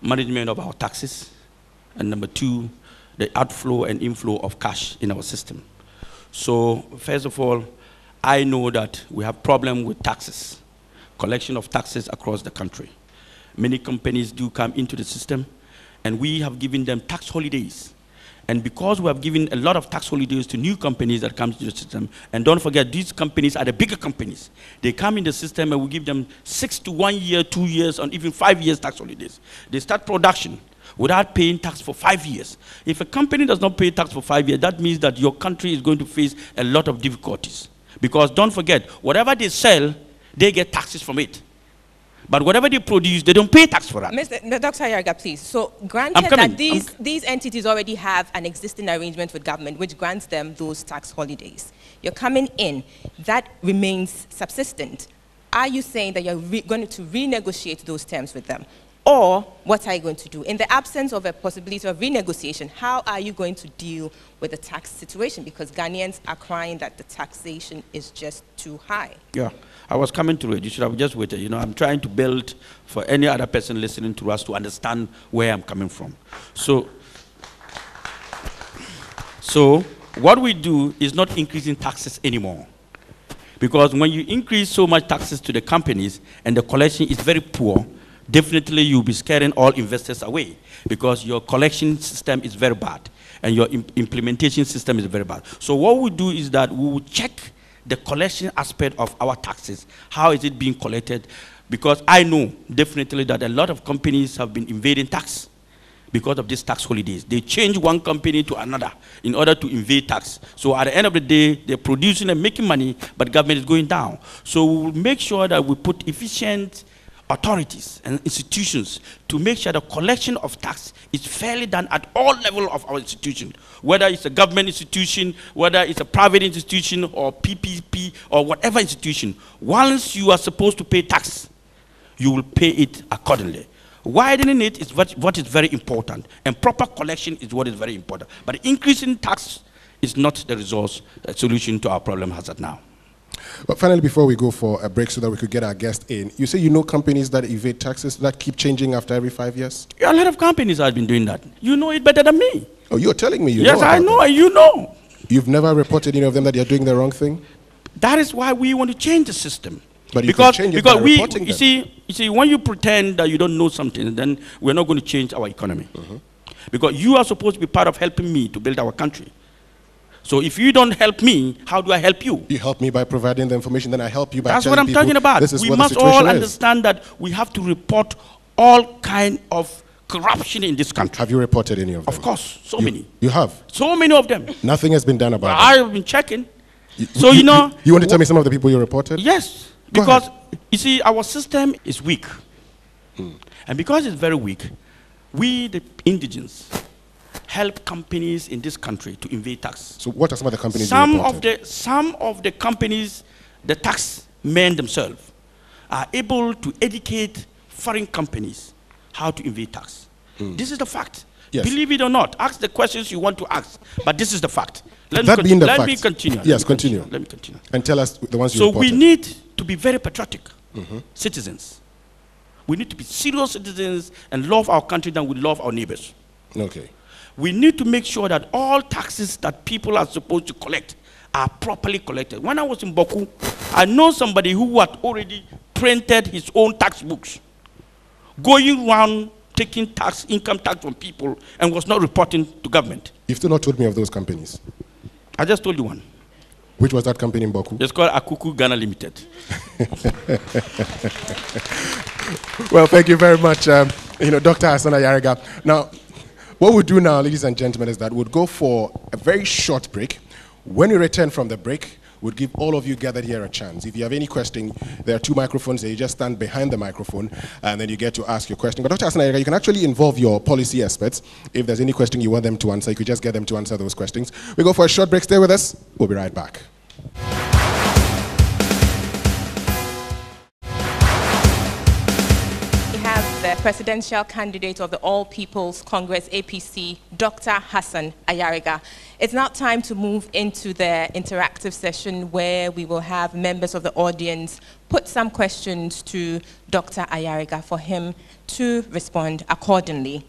management of our taxes, and number two, the outflow and inflow of cash in our system. So, first of all, I know that we have problem with taxes, collection of taxes across the country. Many companies do come into the system, and we have given them tax holidays. And because we have given a lot of tax holidays to new companies that come to the system, and don't forget, these companies are the bigger companies. They come in the system and we give them 6 to 1 year, 2 years, and even 5 years tax holidays. They start production without paying tax for 5 years. If a company does not pay tax for 5 years, that means that your country is going to face a lot of difficulties. Because don't forget, whatever they sell, they get taxes from it. But whatever they produce, they don't pay tax for that. Dr. Ayariga, please. So granted that these entities already have an existing arrangement with government which grants them those tax holidays. You're coming in, that remains subsistent. Are you saying that you're going to renegotiate those terms with them? Or what are you going to do? In the absence of a possibility of renegotiation, how are you going to deal with the tax situation? Because Ghanaians are crying that the taxation is just too high. Yeah, I was coming to it. You should have just waited. You know, I'm trying to build for any other person listening to us to understand where I'm coming from. So what we do is not increasing taxes anymore. Because when you increase so much taxes to the companies and the collection is very poor, definitely you'll be scaring all investors away because your collection system is very bad and your implementation system is very bad. So what we do is that we will check the collection aspect of our taxes. How is it being collected? Because I know definitely that a lot of companies have been evading tax because of these tax holidays. They change one company to another in order to evade tax. So at the end of the day, they're producing and making money, but government is going down. So we will make sure that we put efficient authorities and institutions to make sure the collection of tax is fairly done at all levels of our institution, whether it's a government institution, whether it's a private institution or PPP or whatever institution. Once you are supposed to pay tax, you will pay it accordingly. Widening it is what is very important, and proper collection is what is very important. But increasing tax is not the resource solution to our problem as of now. But finally, before we go for a break so that we could get our guest in, you say you know companies that evade taxes that keep changing after every 5 years? Yeah, a lot of companies have been doing that. You know it better than me. Oh, you're telling me you know? Yes, I know, and you know. You've never reported any of them that you're doing the wrong thing? That is why we want to change the system. But you can change it by reporting them. You see, when you pretend that you don't know something, then we're not going to change our economy. Because you are supposed to be part of helping me to build our country. So if you don't help me, how do I help you? You help me by providing the information, then I help you by That's telling what I'm people talking about. This is We what must the situation all is. understand that we have to report all kind of corruption in this country. Have you reported any of them? Of course, so many. You have? So many of them. Nothing has been done about it? I've been checking. So, you know. You want to tell me some of the people you reported? Yes. Because, you see, our system is weak. And because it's very weak, we, the indigents, help companies in this country to evade tax. So what are some of the companies Some you reported? of the companies, the tax men themselves, are able to educate foreign companies how to evade tax. This is the fact. Yes. Believe it or not, ask the questions you want to ask, but this is the fact. Let me continue. Yes, continue. Let me continue. And tell us the ones you So reported. we need to be very patriotic citizens. We need to be serious citizens and love our country than we love our neighbors. Okay. We need to make sure that all taxes that people are supposed to collect are properly collected. When I was in Boku, I know somebody who had already printed his own tax books, going around taking income tax from people, and was not reporting to government. You've still not told me of those companies. I just told you one. Which was that company in Boku? It's called Akuku Ghana Limited. Well, thank you very much, Dr. Hassan Ayariga. Now, what we'll do now, ladies and gentlemen, is that we'll go for a very short break. When we return from the break, we'll give all of you gathered here a chance. If you have any question, there are 2 microphones there. You just stand behind the microphone, and then you get to ask your question. But Dr. Hassan Ayariga, you can actually involve your policy experts. If there's any question you want them to answer, you could just get them to answer those questions. We go for a short break. Stay with us. We'll be right back. The presidential candidate of the All People's Congress, APC, Dr. Hassan Ayariga. It's now time to move into the interactive session where we will have members of the audience put some questions to Dr. Ayariga for him to respond accordingly.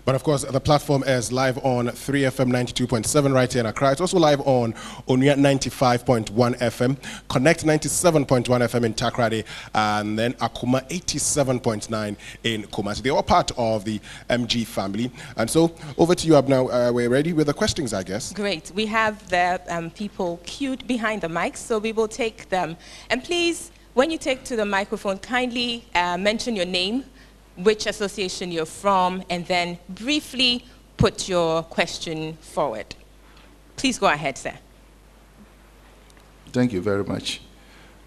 But of course, the platform is live on 3FM 92.7 right here in Accra. It's also live on Onuya 95.1 FM, Connect 97.1 FM in Takoradi, and then Akuma 87.9 in Kumasi. They're all part of the MG family. And so, over to you, Abna. We're ready with the questions, I guess. Great. We have the people queued behind the mics, so we will take them. And please, when you take to the microphone, kindly mention your name, which association you're from, and then briefly put your question forward. Please go ahead, sir. Thank you very much,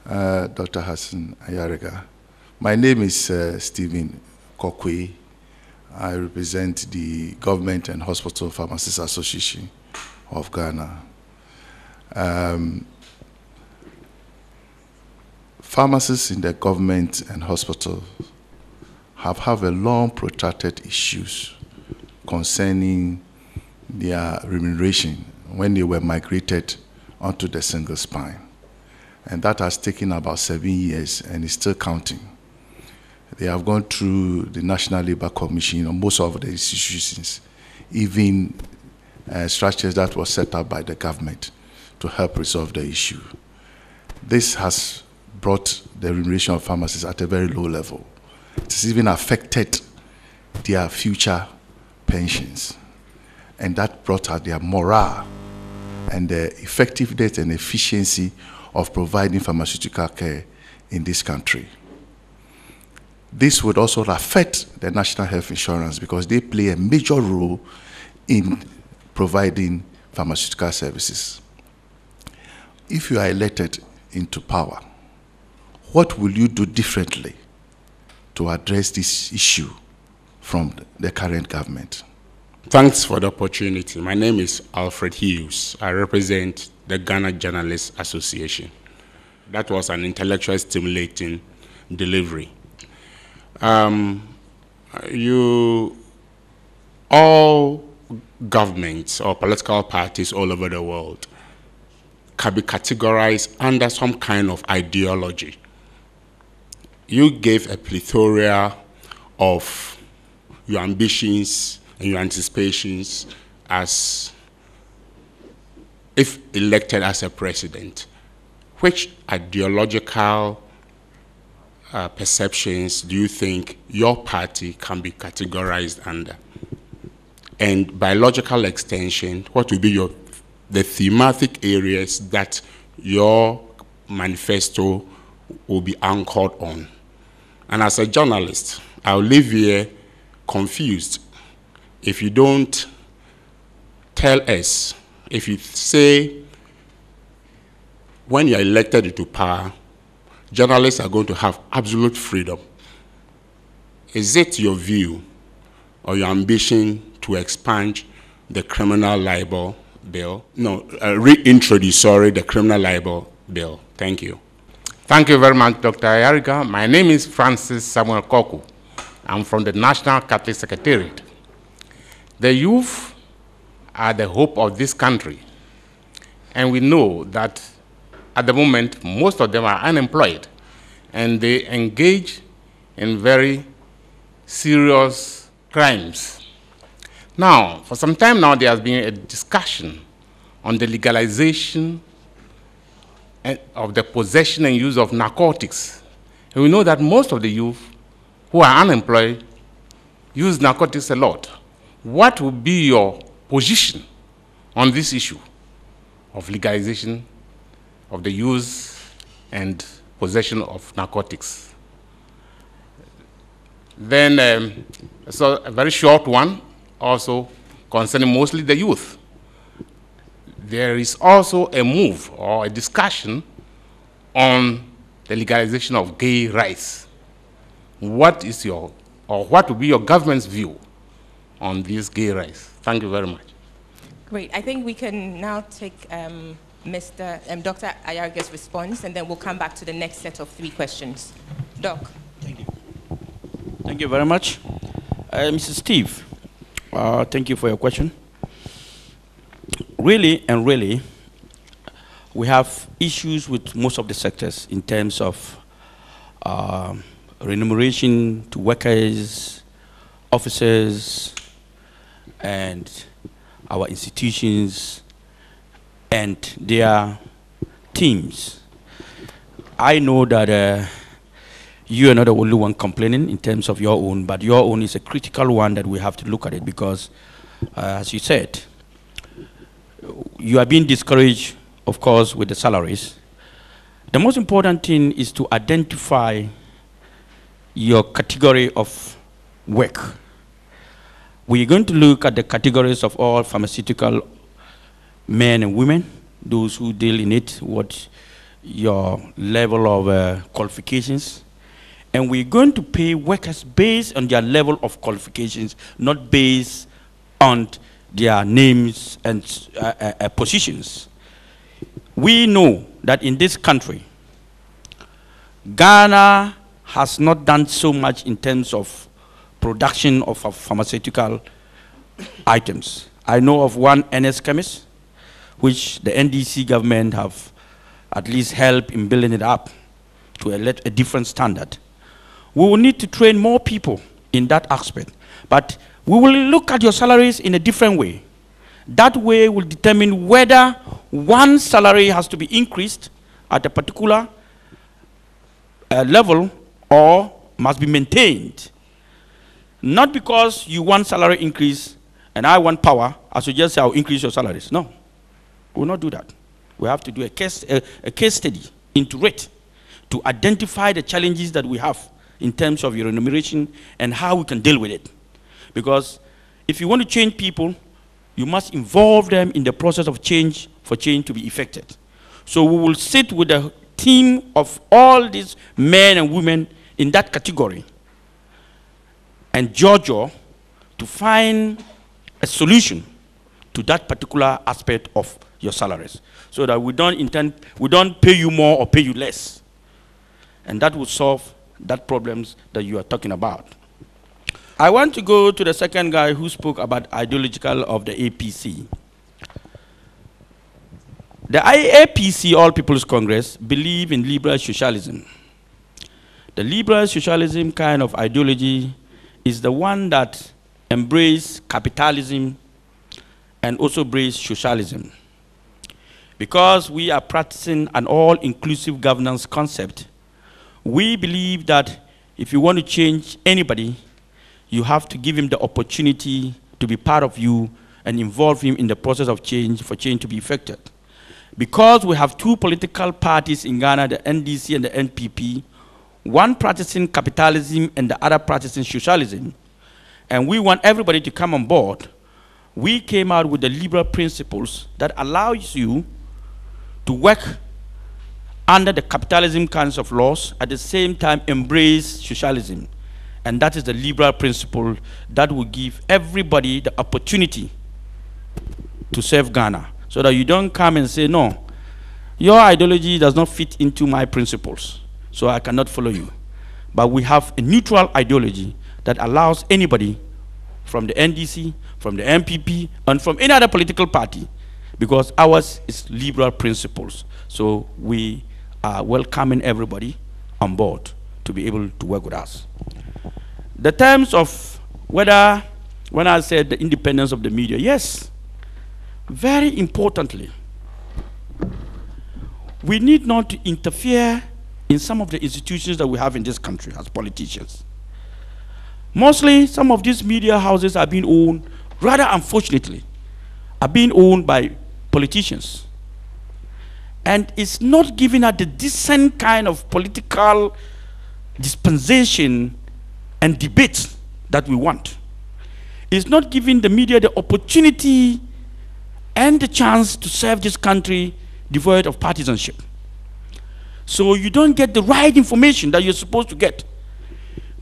Dr. Hassan Ayariga. My name is Stephen Kokwe. I represent the Government and Hospital Pharmacists Association of Ghana. Pharmacists in the government and hospital have a long protracted issues concerning their remuneration when they were migrated onto the single spine. And that has taken about 7 years and is still counting. They have gone through the National Labour Commission on most of the institutions, even structures that were set up by the government to help resolve the issue. This has brought the remuneration of pharmacists at a very low level. It has even affected their future pensions. And that brought out their morale and the effectiveness and efficiency of providing pharmaceutical care in this country. This would also affect the national health insurance because they play a major role in providing pharmaceutical services. If you are elected into power, what will you do differently to address this issue from the current government? Thanks for the opportunity. My name is Alfred Hughes. I represent the Ghana Journalists Association. That was an intellectual stimulating delivery. All governments or political parties all over the world can be categorized under some kind of ideology. You gave a plethora of your ambitions and your anticipations as if elected as a president. Which ideological perceptions do you think your party can be categorized under? And by logical extension, what will be the thematic areas that your manifesto will be anchored on? And as a journalist, I'll leave here confused if you don't tell us, if you say when you're elected into power, journalists are going to have absolute freedom. Is it your view or your ambition to expand the criminal libel bill? No, reintroduce, the criminal libel bill. Thank you. Thank you very much, Dr. Ayariga. My name is Francis Samuel Koku. I'm from the National Catholic Secretariat. The youth are the hope of this country. And we know that at the moment, most of them are unemployed. And they engage in very serious crimes. Now, for some time now, there has been a discussion on the legalization of the possession and use of narcotics. And we know that most of the youth who are unemployed use narcotics a lot. What would be your position on this issue? of legalization of the use and possession of narcotics. Then, so a very short one, also concerning mostly the youth. There is also a move or a discussion on the legalization of gay rights. What is your, or what would be your government's view on these gay rights? Thank you very much. Great. I think we can now take Dr. Ayariga's response, and then we'll come back to the next set of 3 questions. Doc. Thank you. Thank you very much. Mr. Steve, thank you for your question. Really and really, we have issues with most of the sectors in terms of remuneration to workers, officers, and our institutions and their teams. I know that you are not the only one complaining in terms of your own, but your own is a critical one that we have to look at it because, as you said, you are being discouraged, of course, with the salaries. The most important thing is to identify your category of work. We're going to look at the categories of all pharmaceutical men and women, those who deal in it, what your level of qualifications. And we're going to pay workers based on their level of qualifications, not based on their names and positions. We know that in this country, Ghana has not done so much in terms of production of pharmaceutical items. I know of one NS chemist, which the NDC government have at least helped in building it up to a different standard. We will need to train more people in that aspect, but we will look at your salaries in a different way. That way will determine whether one salary has to be increased at a particular level or must be maintained. Not because you want salary increase and I want power, I should just say I'll increase your salaries. No, we will not do that. We have to do a case study into it to identify the challenges that we have in terms of your remuneration and how we can deal with it. Because if you want to change people, you must involve them in the process of change for change to be effected. So we will sit with a team of all these men and women in that category and judge to find a solution to that particular aspect of your salaries, so that we don't pay you more or pay you less. And that will solve that problems that you are talking about. I want to go to the second guy who spoke about ideological of the APC. The APC, All People's Congress, believe in liberal socialism. The liberal socialism kind of ideology is the one that embraces capitalism and also embraces socialism. Because we are practicing an all-inclusive governance concept, we believe that if you want to change anybody, you have to give him the opportunity to be part of you and involve him in the process of change for change to be effected. Because we have 2 political parties in Ghana, the NDC and the NPP, one practicing capitalism and the other practicing socialism, and we want everybody to come on board, we came out with the liberal principles that allows you to work under the capitalism kinds of laws, at the same time embrace socialism. And that is the liberal principle that will give everybody the opportunity to serve Ghana. So that you don't come and say, no, your ideology does not fit into my principles, so I cannot follow you. But we have a neutral ideology that allows anybody from the NDC, from the MPP, and from any other political party, because ours is liberal principles. So we are welcoming everybody on board to be able to work with us. The terms of whether, when I said the independence of the media, yes, very importantly, we need not to interfere in some of the institutions that we have in this country as politicians. Mostly, some of these media houses are being owned, rather unfortunately, are being owned by politicians. and it's not giving us the decent kind of political dispensation and debate that we want. It's not giving the media the opportunity and the chance to serve this country devoid of partisanship. So you don't get the right information that you're supposed to get.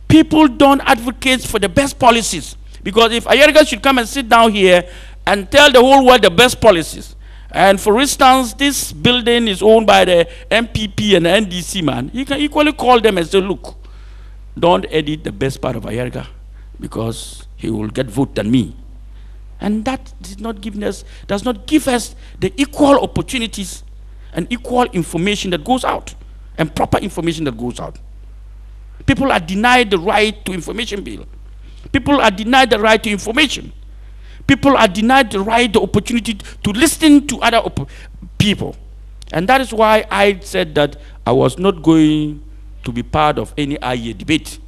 People don't advocate for the best policies, because if Ayariga should come and sit down here and tell the whole world the best policies, and for instance, this building is owned by the MPP and the NDC man, he can equally call them and say, look, don't edit the best part of Ayariga, because he will get vote than me. And that does not give us the equal opportunities and equal information that goes out, and proper information that goes out. People are denied the right to information bill. People are denied the right to information. People are denied the right, the opportunity to listen to other people. And that is why I said that I was not going to be part of any IEA debate,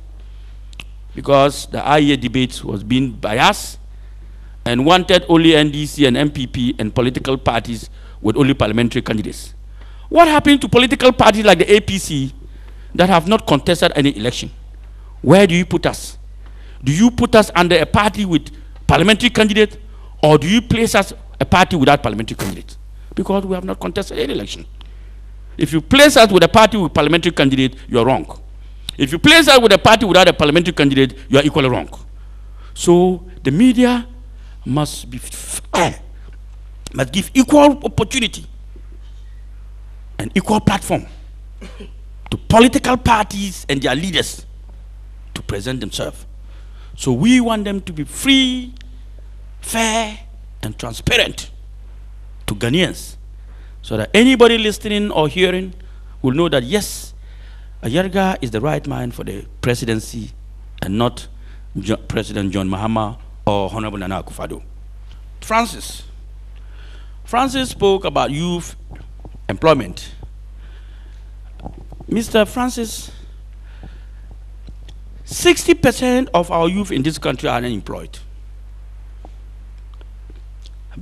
because the IEA debate was being biased and wanted only NDC and MPP and political parties with only parliamentary candidates. What happened to political parties like the APC that have not contested any election? Where do you put us? Do you put us under a party with parliamentary candidate, or do you place us a party without parliamentary candidate? Because we have not contested any election. If you place us with a party with parliamentary candidate, you are wrong. If you place us with a party without a parliamentary candidate, you are equally wrong. So the media must give equal opportunity and equal platform to political parties and their leaders to present themselves. So we want them to be free, fair, and transparent to Ghanaians, so that anybody listening or hearing will know that yes, Ayariga is the right man for the presidency and not President John Mahama or Honorable Nana Akufo-Addo. Francis spoke about youth employment. Mr. Francis, 60% of our youth in this country are unemployed.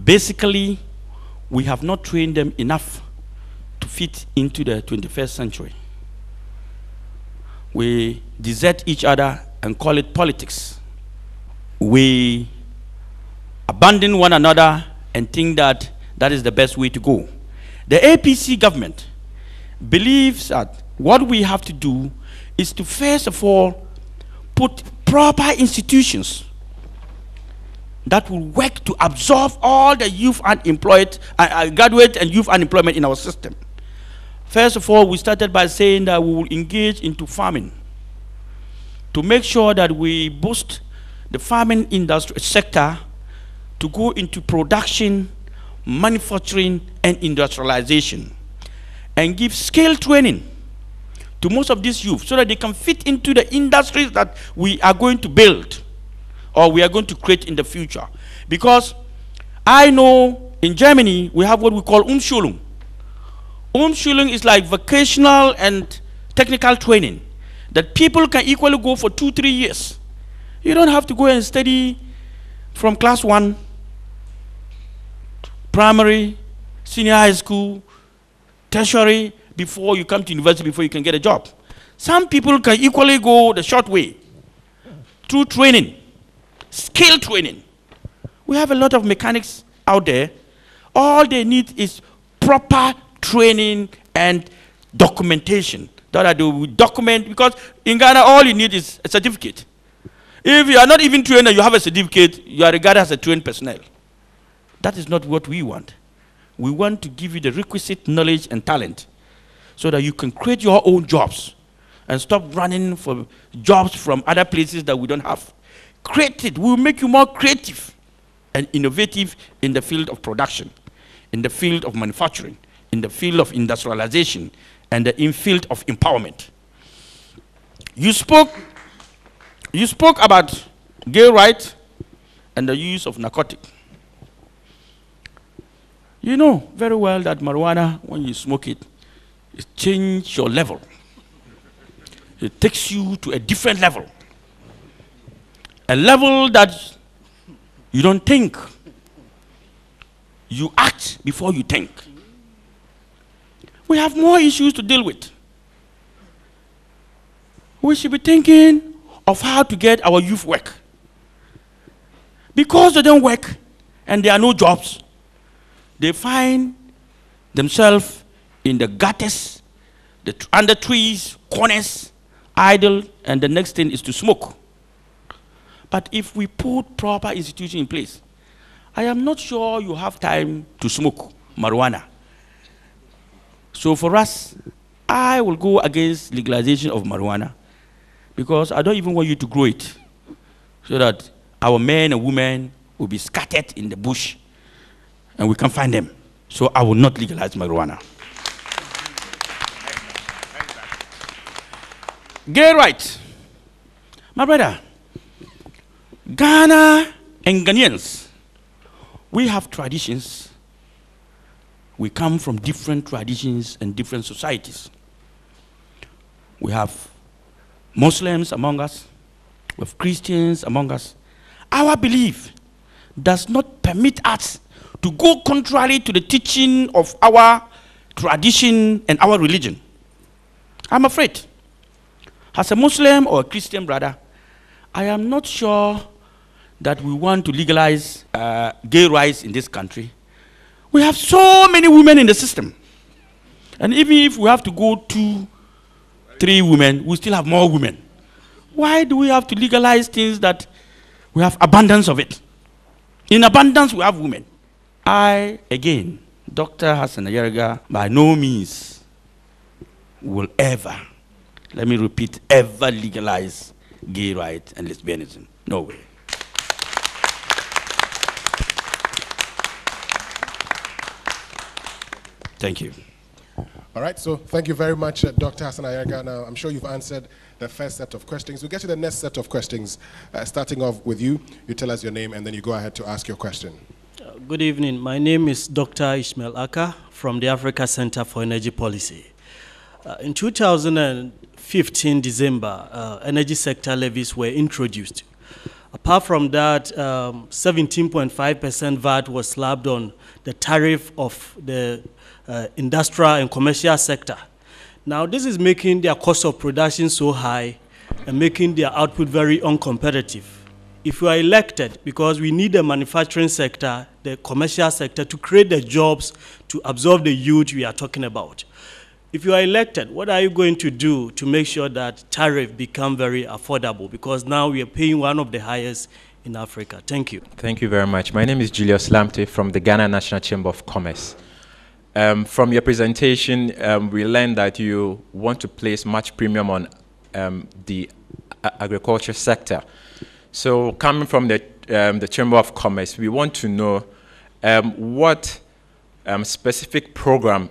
Basically, we have not trained them enough to fit into the 21st century. We desert each other and call it politics. We abandon one another and think that that is the best way to go. The APC government believes that what we have to do is to first of all put proper institutions that will work to absorb all the youth unemployed, graduate and youth unemployment in our system. First of all, we started by saying that we will engage into farming to make sure that we boost the farming industry sector to go into production, manufacturing, and industrialization, and give skill training to most of these youth so that they can fit into the industries that we are going to build or we are going to create in the future. Because I know in Germany we have what we call Umschulung. Umschulung is like vocational and technical training that people can equally go for 2-3 years. You don't have to go and study from class 1, primary, senior high school, tertiary, before you come to university, before you can get a job. Some people can equally go the short way through training, skill training. We have a lot of mechanics out there. All they need is proper training and documentation. That they will document, because in Ghana all you need is a certificate. If you are not even trained and you have a certificate, you are regarded as a trained personnel. That is not what we want. We want to give you the requisite knowledge and talent so that you can create your own jobs and stop running for jobs from other places that we don't have. Create it. We will make you more creative and innovative in the field of production, in the field of manufacturing, in the field of industrialization, and in field of empowerment. You spoke about gay rights and the use of narcotics. You know very well that marijuana, when you smoke it, it changes your level. It takes you to a different level. A level that you don't think. You act before you think. we have more issues to deal with. We should be thinking of how to get our youth work. Because they don't work and there are no jobs, they find themselves in the gutters, under trees, corners, idle, and the next thing is to smoke. But if we put proper institution in place, I am not sure you have time to smoke marijuana. So for us, I will go against legalization of marijuana because I don't even want you to grow it so that our men and women will be scattered in the bush and we can't find them. So I will not legalize marijuana. Gay rights. My brother, Ghana and Ghanaians, we have traditions. We come from different traditions and different societies. We have Muslims among us, we have Christians among us. Our belief does not permit us to go contrary to the teaching of our tradition and our religion. I'm afraid, as a Muslim or a Christian brother, I am not sure that we want to legalize gay rights in this country. We have so many women in the system. And even if we have to go 2, 3 women, we still have more women. Why do we have to legalize things that we have abundance of it? In abundance, we have women. I, again, Dr. Hassan Ayariga, by no means will ever, let me repeat, ever legalize gay rights and lesbianism. No way. Thank you. All right, so thank you very much, Dr. Hassan Ayariga. Now, I'm sure you've answered the first set of questions. We'll get to the next set of questions, starting off with you. You tell us your name, and then you go ahead to ask your question. Good evening. My name is Dr. Ishmael Aka from the Africa Center for Energy Policy. In 2015, December, energy sector levies were introduced. Apart from that, 17.5% VAT was slapped on the tariff of the industrial and commercial sector. Now, this is making their cost of production so high and making their output very uncompetitive. If you are elected, because we need the manufacturing sector, the commercial sector, to create the jobs to absorb the youth we are talking about. If you are elected, what are you going to do to make sure that tariff become very affordable? Because now we are paying one of the highest in Africa. Thank you. Thank you very much. My name is Julius Lamte from the Ghana National Chamber of Commerce. From your presentation, we learned that you want to place much premium on the agriculture sector. So coming from the Chamber of Commerce, we want to know what specific program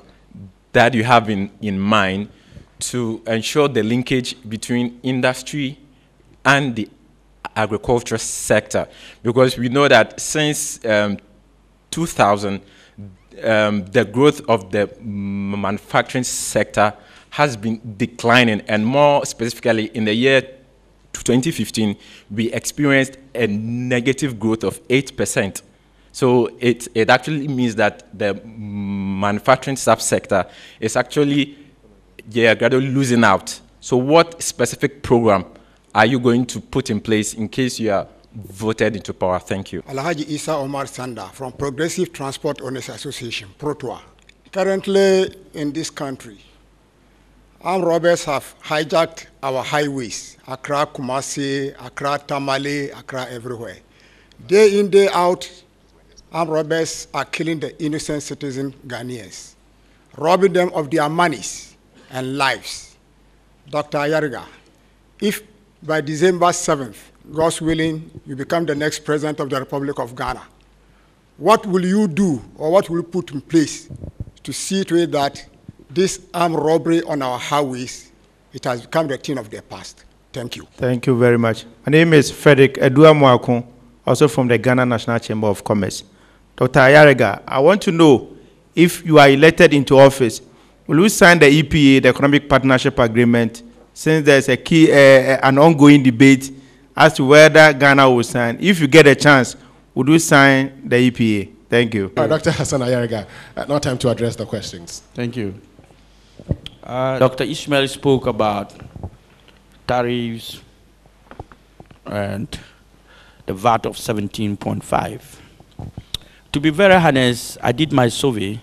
that you have in mind to ensure the linkage between industry and the agriculture sector. Because we know that since 2000, the growth of the manufacturing sector has been declining, and more specifically in the year 2015, we experienced a negative growth of 8%. So it actually means that the manufacturing subsector is actually gradually losing out. So what specific program are you going to put in place in case you are voted into power? Thank you. Alhaji Isa Omar Sanda from Progressive Transport Owners Association, PROTOA. Currently in this country, armed robbers have hijacked our highways, Accra, Kumasi, Accra, Tamale, Accra, everywhere. Day in, day out, armed robbers are killing the innocent citizen Ghanaians, robbing them of their monies and lives. Dr. Ayariga, if by December 7th, God's willing, you become the next president of the Republic of Ghana, what will you do or what will you put in place to see to it that this armed robbery on our highways, it has become the thing of the past? Thank you. Thank you very much. My name is Frederick Eduamuakun, also from the Ghana National Chamber of Commerce. Dr. Ayariga, I want to know if you are elected into office, will you sign the EPA, the Economic Partnership Agreement, since there's a key, an ongoing debate as to whether Ghana will sign? If you get a chance, would you sign the EPA? Thank you. Dr. Hassan Ayariga, now time to address the questions. Thank you. Dr. Ishmael spoke about tariffs and the VAT of 17.5. To be very honest, I did my survey,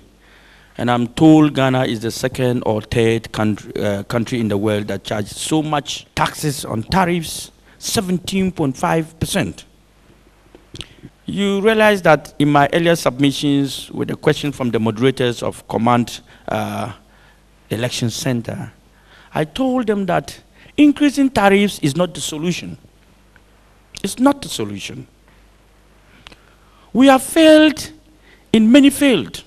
and I'm told Ghana is the second or third country in the world that charges so much taxes on tariffs, 17.5%. You realize that in my earlier submissions with a question from the moderators of Command Election Center, I told them that increasing tariffs is not the solution. It's not the solution. We have failed in many fields.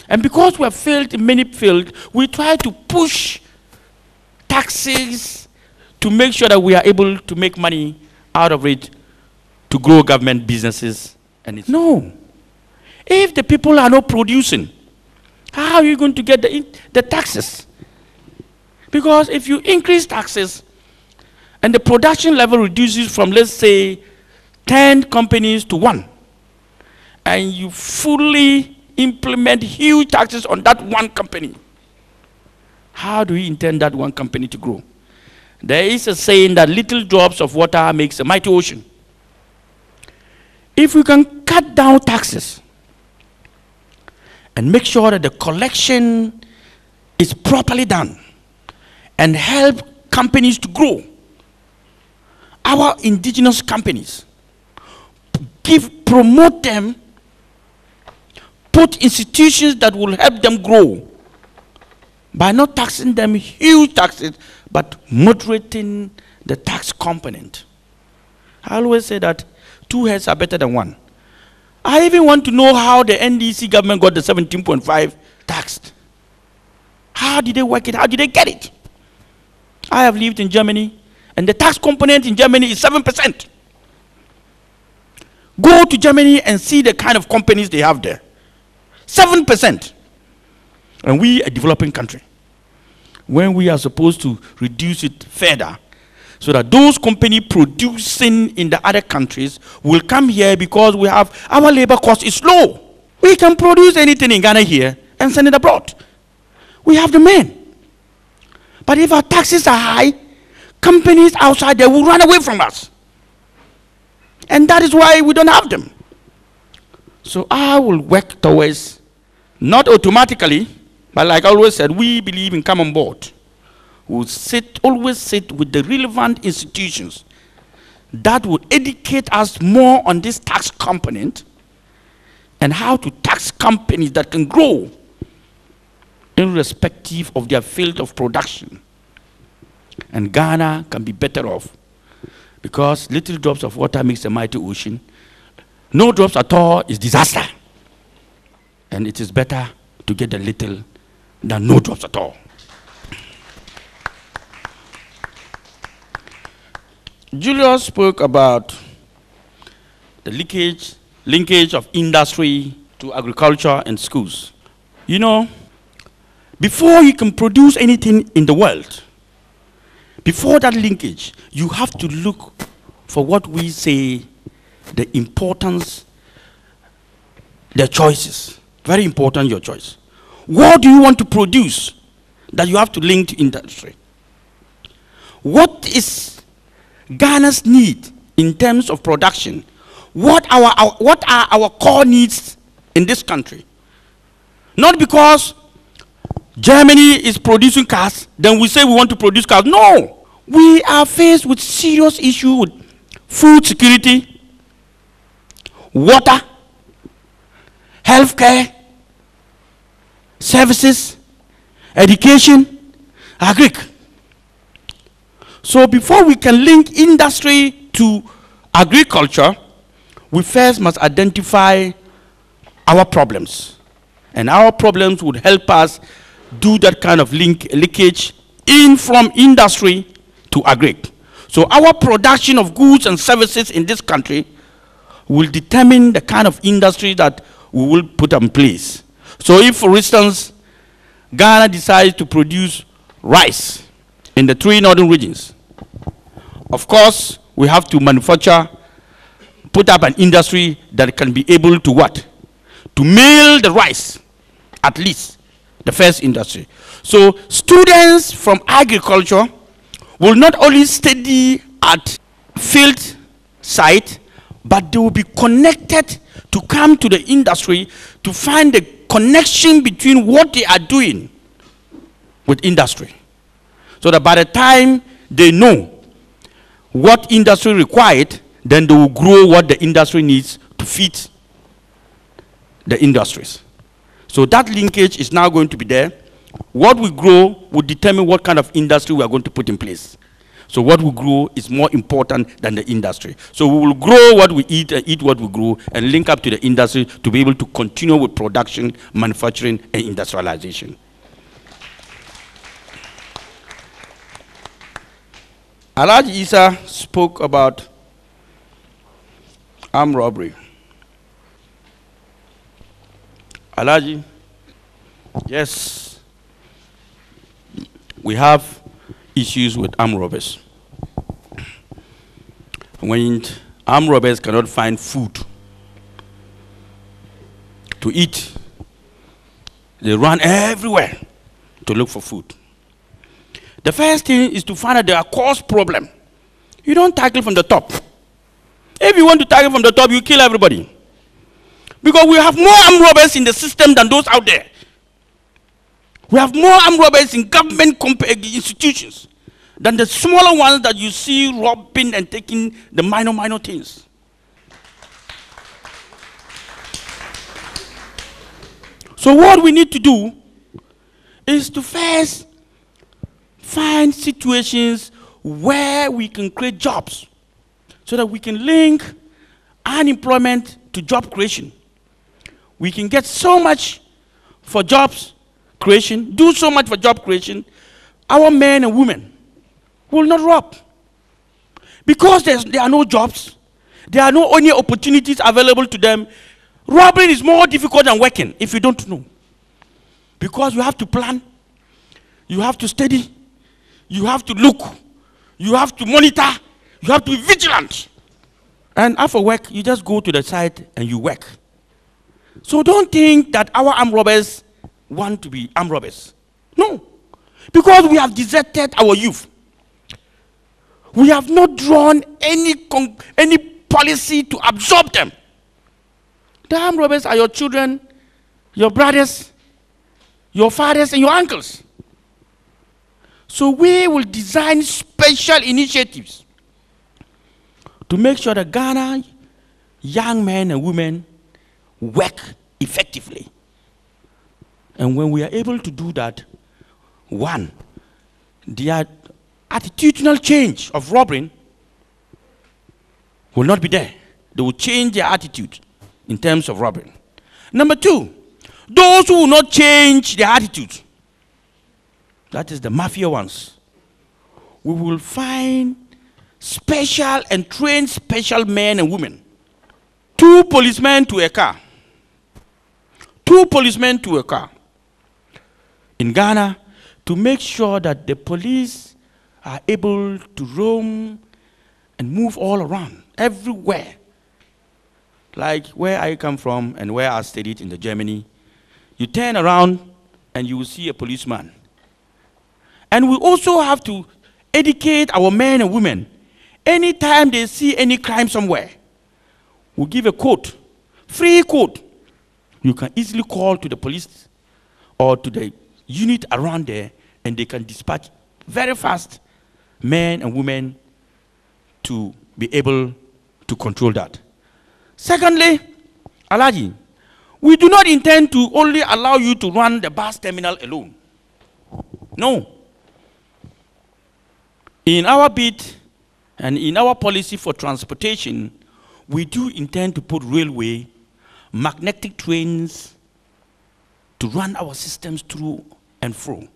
And because we have failed in many fields, we try to push taxes to make sure that we are able to make money out of it to grow government businesses. And no. If the people are not producing, how are you going to get the taxes? Because if you increase taxes and the production level reduces from, let's say, 10 companies to 1, and you fully implement huge taxes on that one company, how do you intend that one company to grow? There is a saying that little drops of water makes a mighty ocean. If we can cut down taxes and make sure that the collection is properly done and help companies to grow, our indigenous companies, promote them, put institutions that will help them grow by not taxing them huge taxes, but moderating the tax component. I always say that 2 heads are better than 1. I even want to know how the NDC government got the 17.5 taxed. How did they work it? How did they get it? I have lived in Germany, and the tax component in Germany is 7%. Go to Germany and see the kind of companies they have there. 7%. And we, a developing country, when we are supposed to reduce it further, so that those companies producing in the other countries will come here because we have, our labor cost is low. We can produce anything in Ghana here and send it abroad. We have the men. But if our taxes are high, companies outside there will run away from us. And that is why we don't have them. So I will work towards, not automatically, but like I always said, we believe in come on board. We'll always sit with the relevant institutions that will educate us more on this tax component and how to tax companies that can grow irrespective of their field of production. And Ghana can be better off because little drops of water makes a mighty ocean. No drops at all is disaster. And it is better to get a little than no drops at all. Julius spoke about the linkage of industry to agriculture and schools. You know, before you can produce anything in the world, before that linkage, you have to look for what we say the importance, the choices. Very important, your choice. What do you want to produce that you have to link to industry? What is Ghana's need in terms of production? What are our core needs in this country? Not because Germany is producing cars, then we say we want to produce cars. No! We are faced with serious issues with food security, water, healthcare, services, education, agric. So before we can link industry to agriculture, we first must identify our problems. And our problems would help us do that kind of linkage in from industry to agric. So our production of goods and services in this country will determine the kind of industry that we will put in place. So if, for instance, Ghana decides to produce rice in the 3 northern regions, of course, we have to manufacture, put up an industry that can be able to what? To mill the rice, at least, the first industry. So students from agriculture will not only study at field site, but they will be connected to come to the industry to find the connection between what they are doing with industry. So that by the time they know what industry required, then they will grow what the industry needs to feed the industries. So that linkage is now going to be there. What we grow will determine what kind of industry we are going to put in place. So what we grow is more important than the industry. So we will grow what we eat and eat what we grow and link up to the industry to be able to continue with production, manufacturing, and industrialization. Alhaji Isa spoke about armed robbery. Alhaji, yes, we have issues with armed robbers. When armed robbers cannot find food to eat, they run everywhere to look for food. The first thing is to find out there are cause problem. You don't tackle from the top. If you want to tackle from the top, you kill everybody. Because we have more armed robbers in the system than those out there. We have more armed robbers in government institutions than the smaller ones that you see robbing and taking the minor things. So what we need to do is to first find situations where we can create jobs so that we can link unemployment to job creation. We can get so much for jobs creation, do so much for job creation, our men and women will not rob. Because there are no jobs, there are no only opportunities available to them. Robbing is more difficult than working if you don't know. Because you have to plan, you have to study, you have to look, you have to monitor, you have to be vigilant. And after work, you just go to the site and you work. So don't think that our armed robbers want to be armed robbers. No. Because we have deserted our youth. We have not drawn any policy to absorb them. The armed robbers are your children, your brothers, your fathers, and your uncles. So we will design special initiatives to make sure that Ghana young men and women work effectively. And when we are able to do that, one, the attitudinal change of robbing will not be there. They will change their attitude in terms of robbing. Number two, those who will not change their attitude, that is the mafia ones, we will find special and trained special men and women. 2 policemen to a car. 2 policemen to a car in Ghana to make sure that the police are able to roam and move all around, everywhere. Like where I come from and where I studied in Germany, you turn around and you will see a policeman. And we also have to educate our men and women. Anytime they see any crime somewhere, we'll give a code, free code. You can easily call to the police or to the unit around there, and they can dispatch very fast men and women to be able to control that. Secondly, Alhaji, we do not intend to only allow you to run the bus terminal alone. No. In our bid and in our policy for transportation, we do intend to put railway, magnetic trains to run our systems through and fro.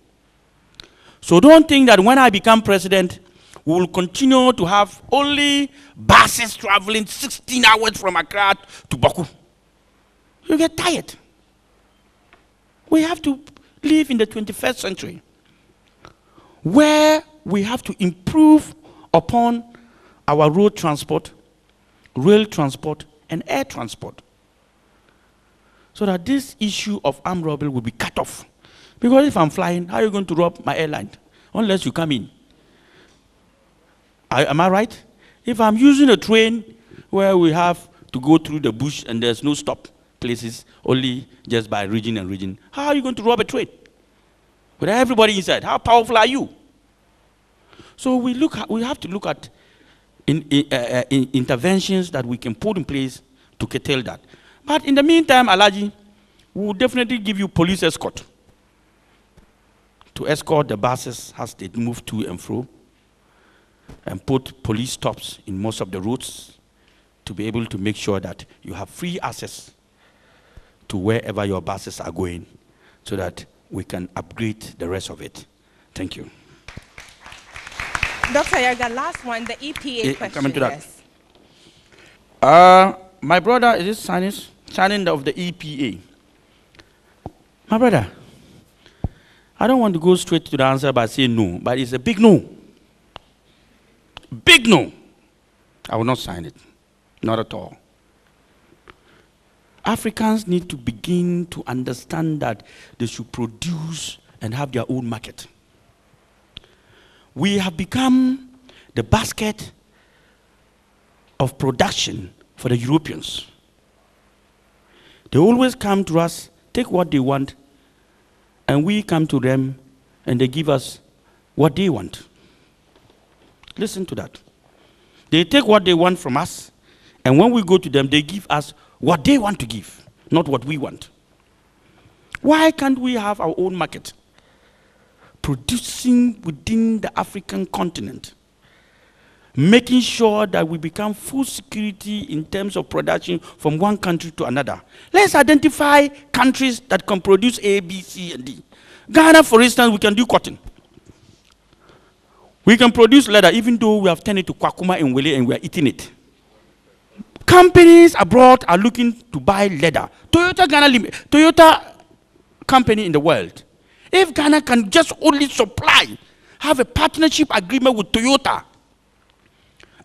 So don't think that when I become president, we will continue to have only buses traveling 16 hours from Accra to Baku. You get tired. We have to live in the 21st century where we have to improve upon our road transport, rail transport, and air transport, so that this issue of armed robbery will be cut off. Because if I'm flying, how are you going to rob my airline? Unless you come in. Am I right? If I'm using a train where we have to go through the bush and there's no stop places, only just by region and region, how are you going to rob a train? With everybody inside, how powerful are you? So we have to look at interventions that we can put in place to curtail that. But in the meantime, Alaji, we will definitely give you police escort to escort the buses as they move to and fro, and put police stops in most of the roads to be able to make sure that you have free access to wherever your buses are going, so that we can upgrade the rest of it. Thank you. Dr. Ayariga, last one, the EPA question. Coming to that. Yes. My brother is signing of the EPA. My brother, I don't want to go straight to the answer by saying no, but it's a big no. Big no. I will not sign it. Not at all. Africans need to begin to understand that they should produce and have their own market. We have become the basket of production for the Europeans. They always come to us, take what they want, and we come to them and they give us what they want. Listen to that. They take what they want from us, and when we go to them, they give us what they want to give, not what we want. Why can't we have our own market? Producing within the African continent, making sure that we become food security in terms of production from one country to another. Let's identify countries that can produce A, B, C, and D. Ghana, for instance, we can do cotton. We can produce leather, even though we have turned it to kwakuma and wele and we are eating it. Companies abroad are looking to buy leather. Toyota company in the world. If Ghana can just only supply, have a partnership agreement with Toyota,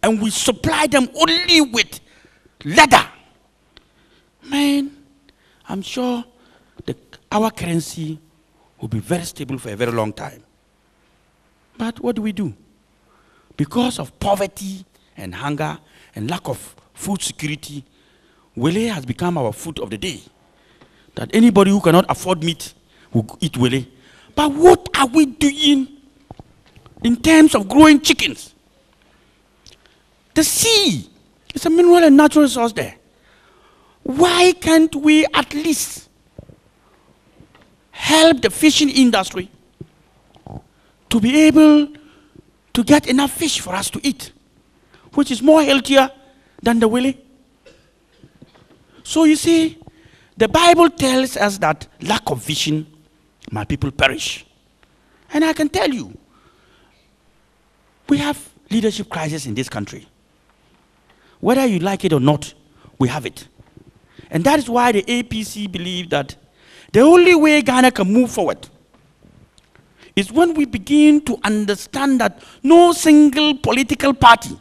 and we supply them only with leather, man, I'm sure our currency will be very stable for a very long time. But what do? Because of poverty and hunger and lack of food security, wele has become our food of the day. That anybody who cannot afford meat will eat wele. But what are we doing in terms of growing chickens? The sea is a mineral and natural resource there. Why can't we at least help the fishing industry to be able to get enough fish for us to eat, which is more healthier than the wele? So you see, the Bible tells us that lack of vision, my people perish. And I can tell you, we have leadership crisis in this country. Whether you like it or not, we have it. And that is why the APC believe that the only way Ghana can move forward is when we begin to understand that no single political party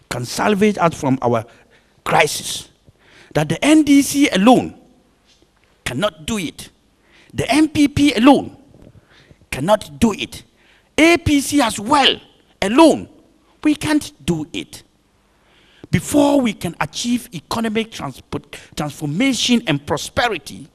can salvage us from our crisis. That the NDC alone cannot do it. The MPP alone cannot do it. APC as well, alone, we can't do it. Before we can achieve economic transformation and prosperity,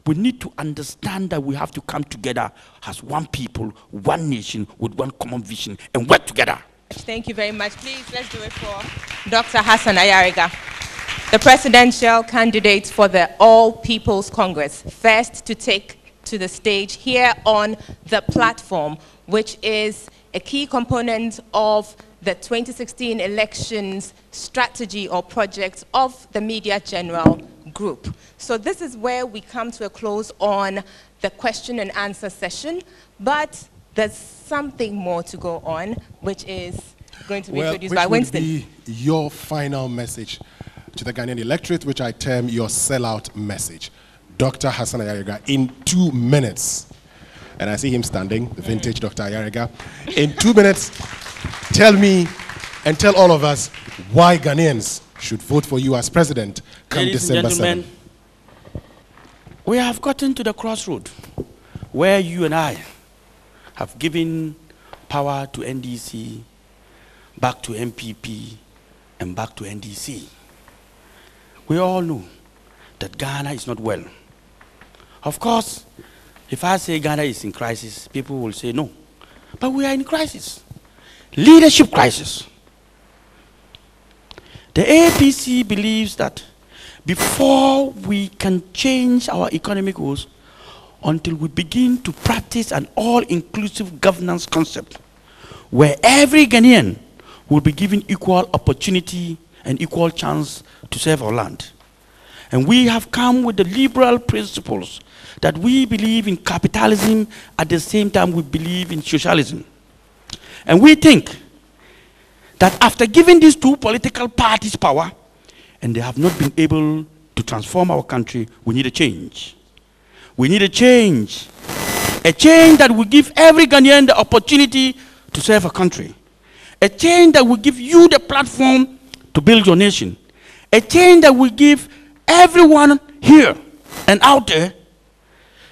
we need to understand that we have to come together as one people, one nation, with one common vision, and work together. Thank you very much. Please, let's do it for Dr. Hassan Ayariga, the presidential candidate for the All People's Congress, first to take to the stage here on the platform, which is a key component of the 2016 elections strategy or project of the Media General Group. So this is where we come to a close on the question and answer session, but there's something more to go on, which is going to be introduced by Winston. Which would be your final message to the Ghanaian electorate, which I term your sellout message? Dr. Hassan Ayariga, in 2 minutes. And I see him standing, the vintage Dr. Ayariga. In 2 minutes, tell me and tell all of us why Ghanaians should vote for you as president come December 7th. We have gotten to the crossroad where you and I have given power to NDC, back to MPP, and back to NDC. We all know that Ghana is not well. Of course, if I say Ghana is in crisis, people will say no. But we are in crisis. Leadership crisis. The APC believes that before we can change our economic goals, until we begin to practice an all-inclusive governance concept, where every Ghanaian will be given equal opportunity and equal chance to serve our land. And we have come with the liberal principles that we believe in capitalism, at the same time we believe in socialism. And we think that after giving these two political parties power, and they have not been able to transform our country, we need a change. We need a change that will give every Ghanaian the opportunity to serve a country. A change that will give you the platform to build your nation. A change that will give everyone here and out there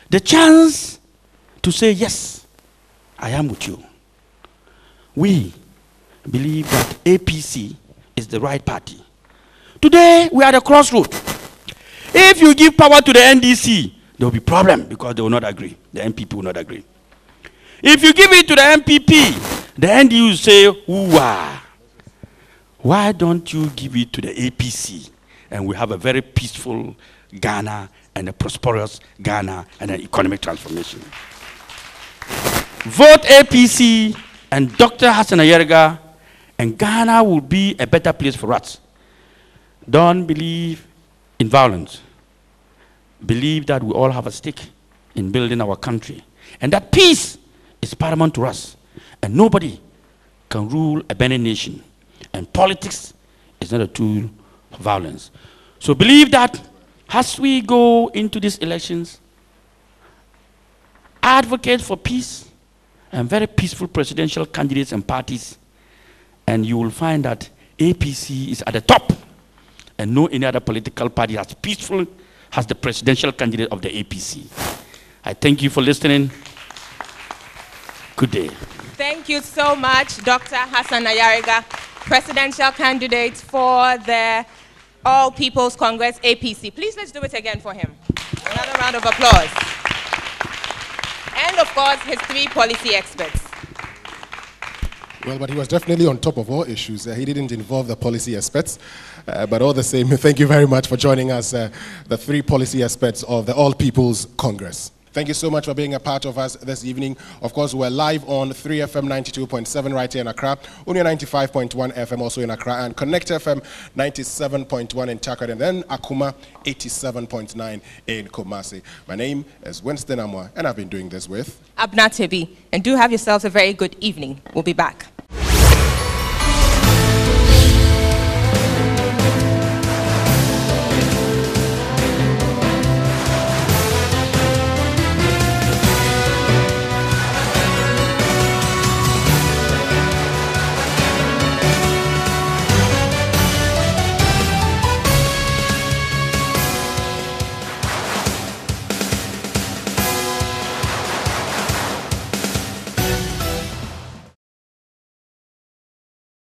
the chance to say, yes, I am with you. We believe that APC is the right party. Today, we are at a crossroad. If you give power to the NDC, there will be problem because they will not agree. The MPP will not agree. If you give it to the MPP, the NDU will say, ooh-ah. Why don't you give it to the APC? And we have a very peaceful Ghana and a prosperous Ghana and an economic transformation. Vote APC and Dr. Hassan Ayariga, and Ghana will be a better place for us. Don't believe in violence. Believe that we all have a stake in building our country, and that peace is paramount to us, and nobody can rule a burning nation, and politics is not a tool of violence. So believe that as we go into these elections, advocate for peace and very peaceful presidential candidates and parties, and you will find that APC is at the top, and no any other political party as peaceful as the presidential candidate of the APC. I thank you for listening. Good day. Thank you so much, Dr. Hassan Ayariga, presidential candidate for the All People's Congress, APC. Please, let's do it again for him. Another round of applause. And of course, his three policy experts. Well, but he was definitely on top of all issues. He didn't involve the policy experts, but all the same, thank you very much for joining us, the three policy experts of the All People's Congress. Thank you so much for being a part of us this evening. Of course, we're live on 3FM 92.7 right here in Accra, Unia 95.1 FM also in Accra, and Connect FM 97.1 in Takrady, and then Akuma 87.9 in Kumasi. My name is Winston Amwa, and I've been doing this with Abna Tebi. And do have yourselves a very good evening. We'll be back.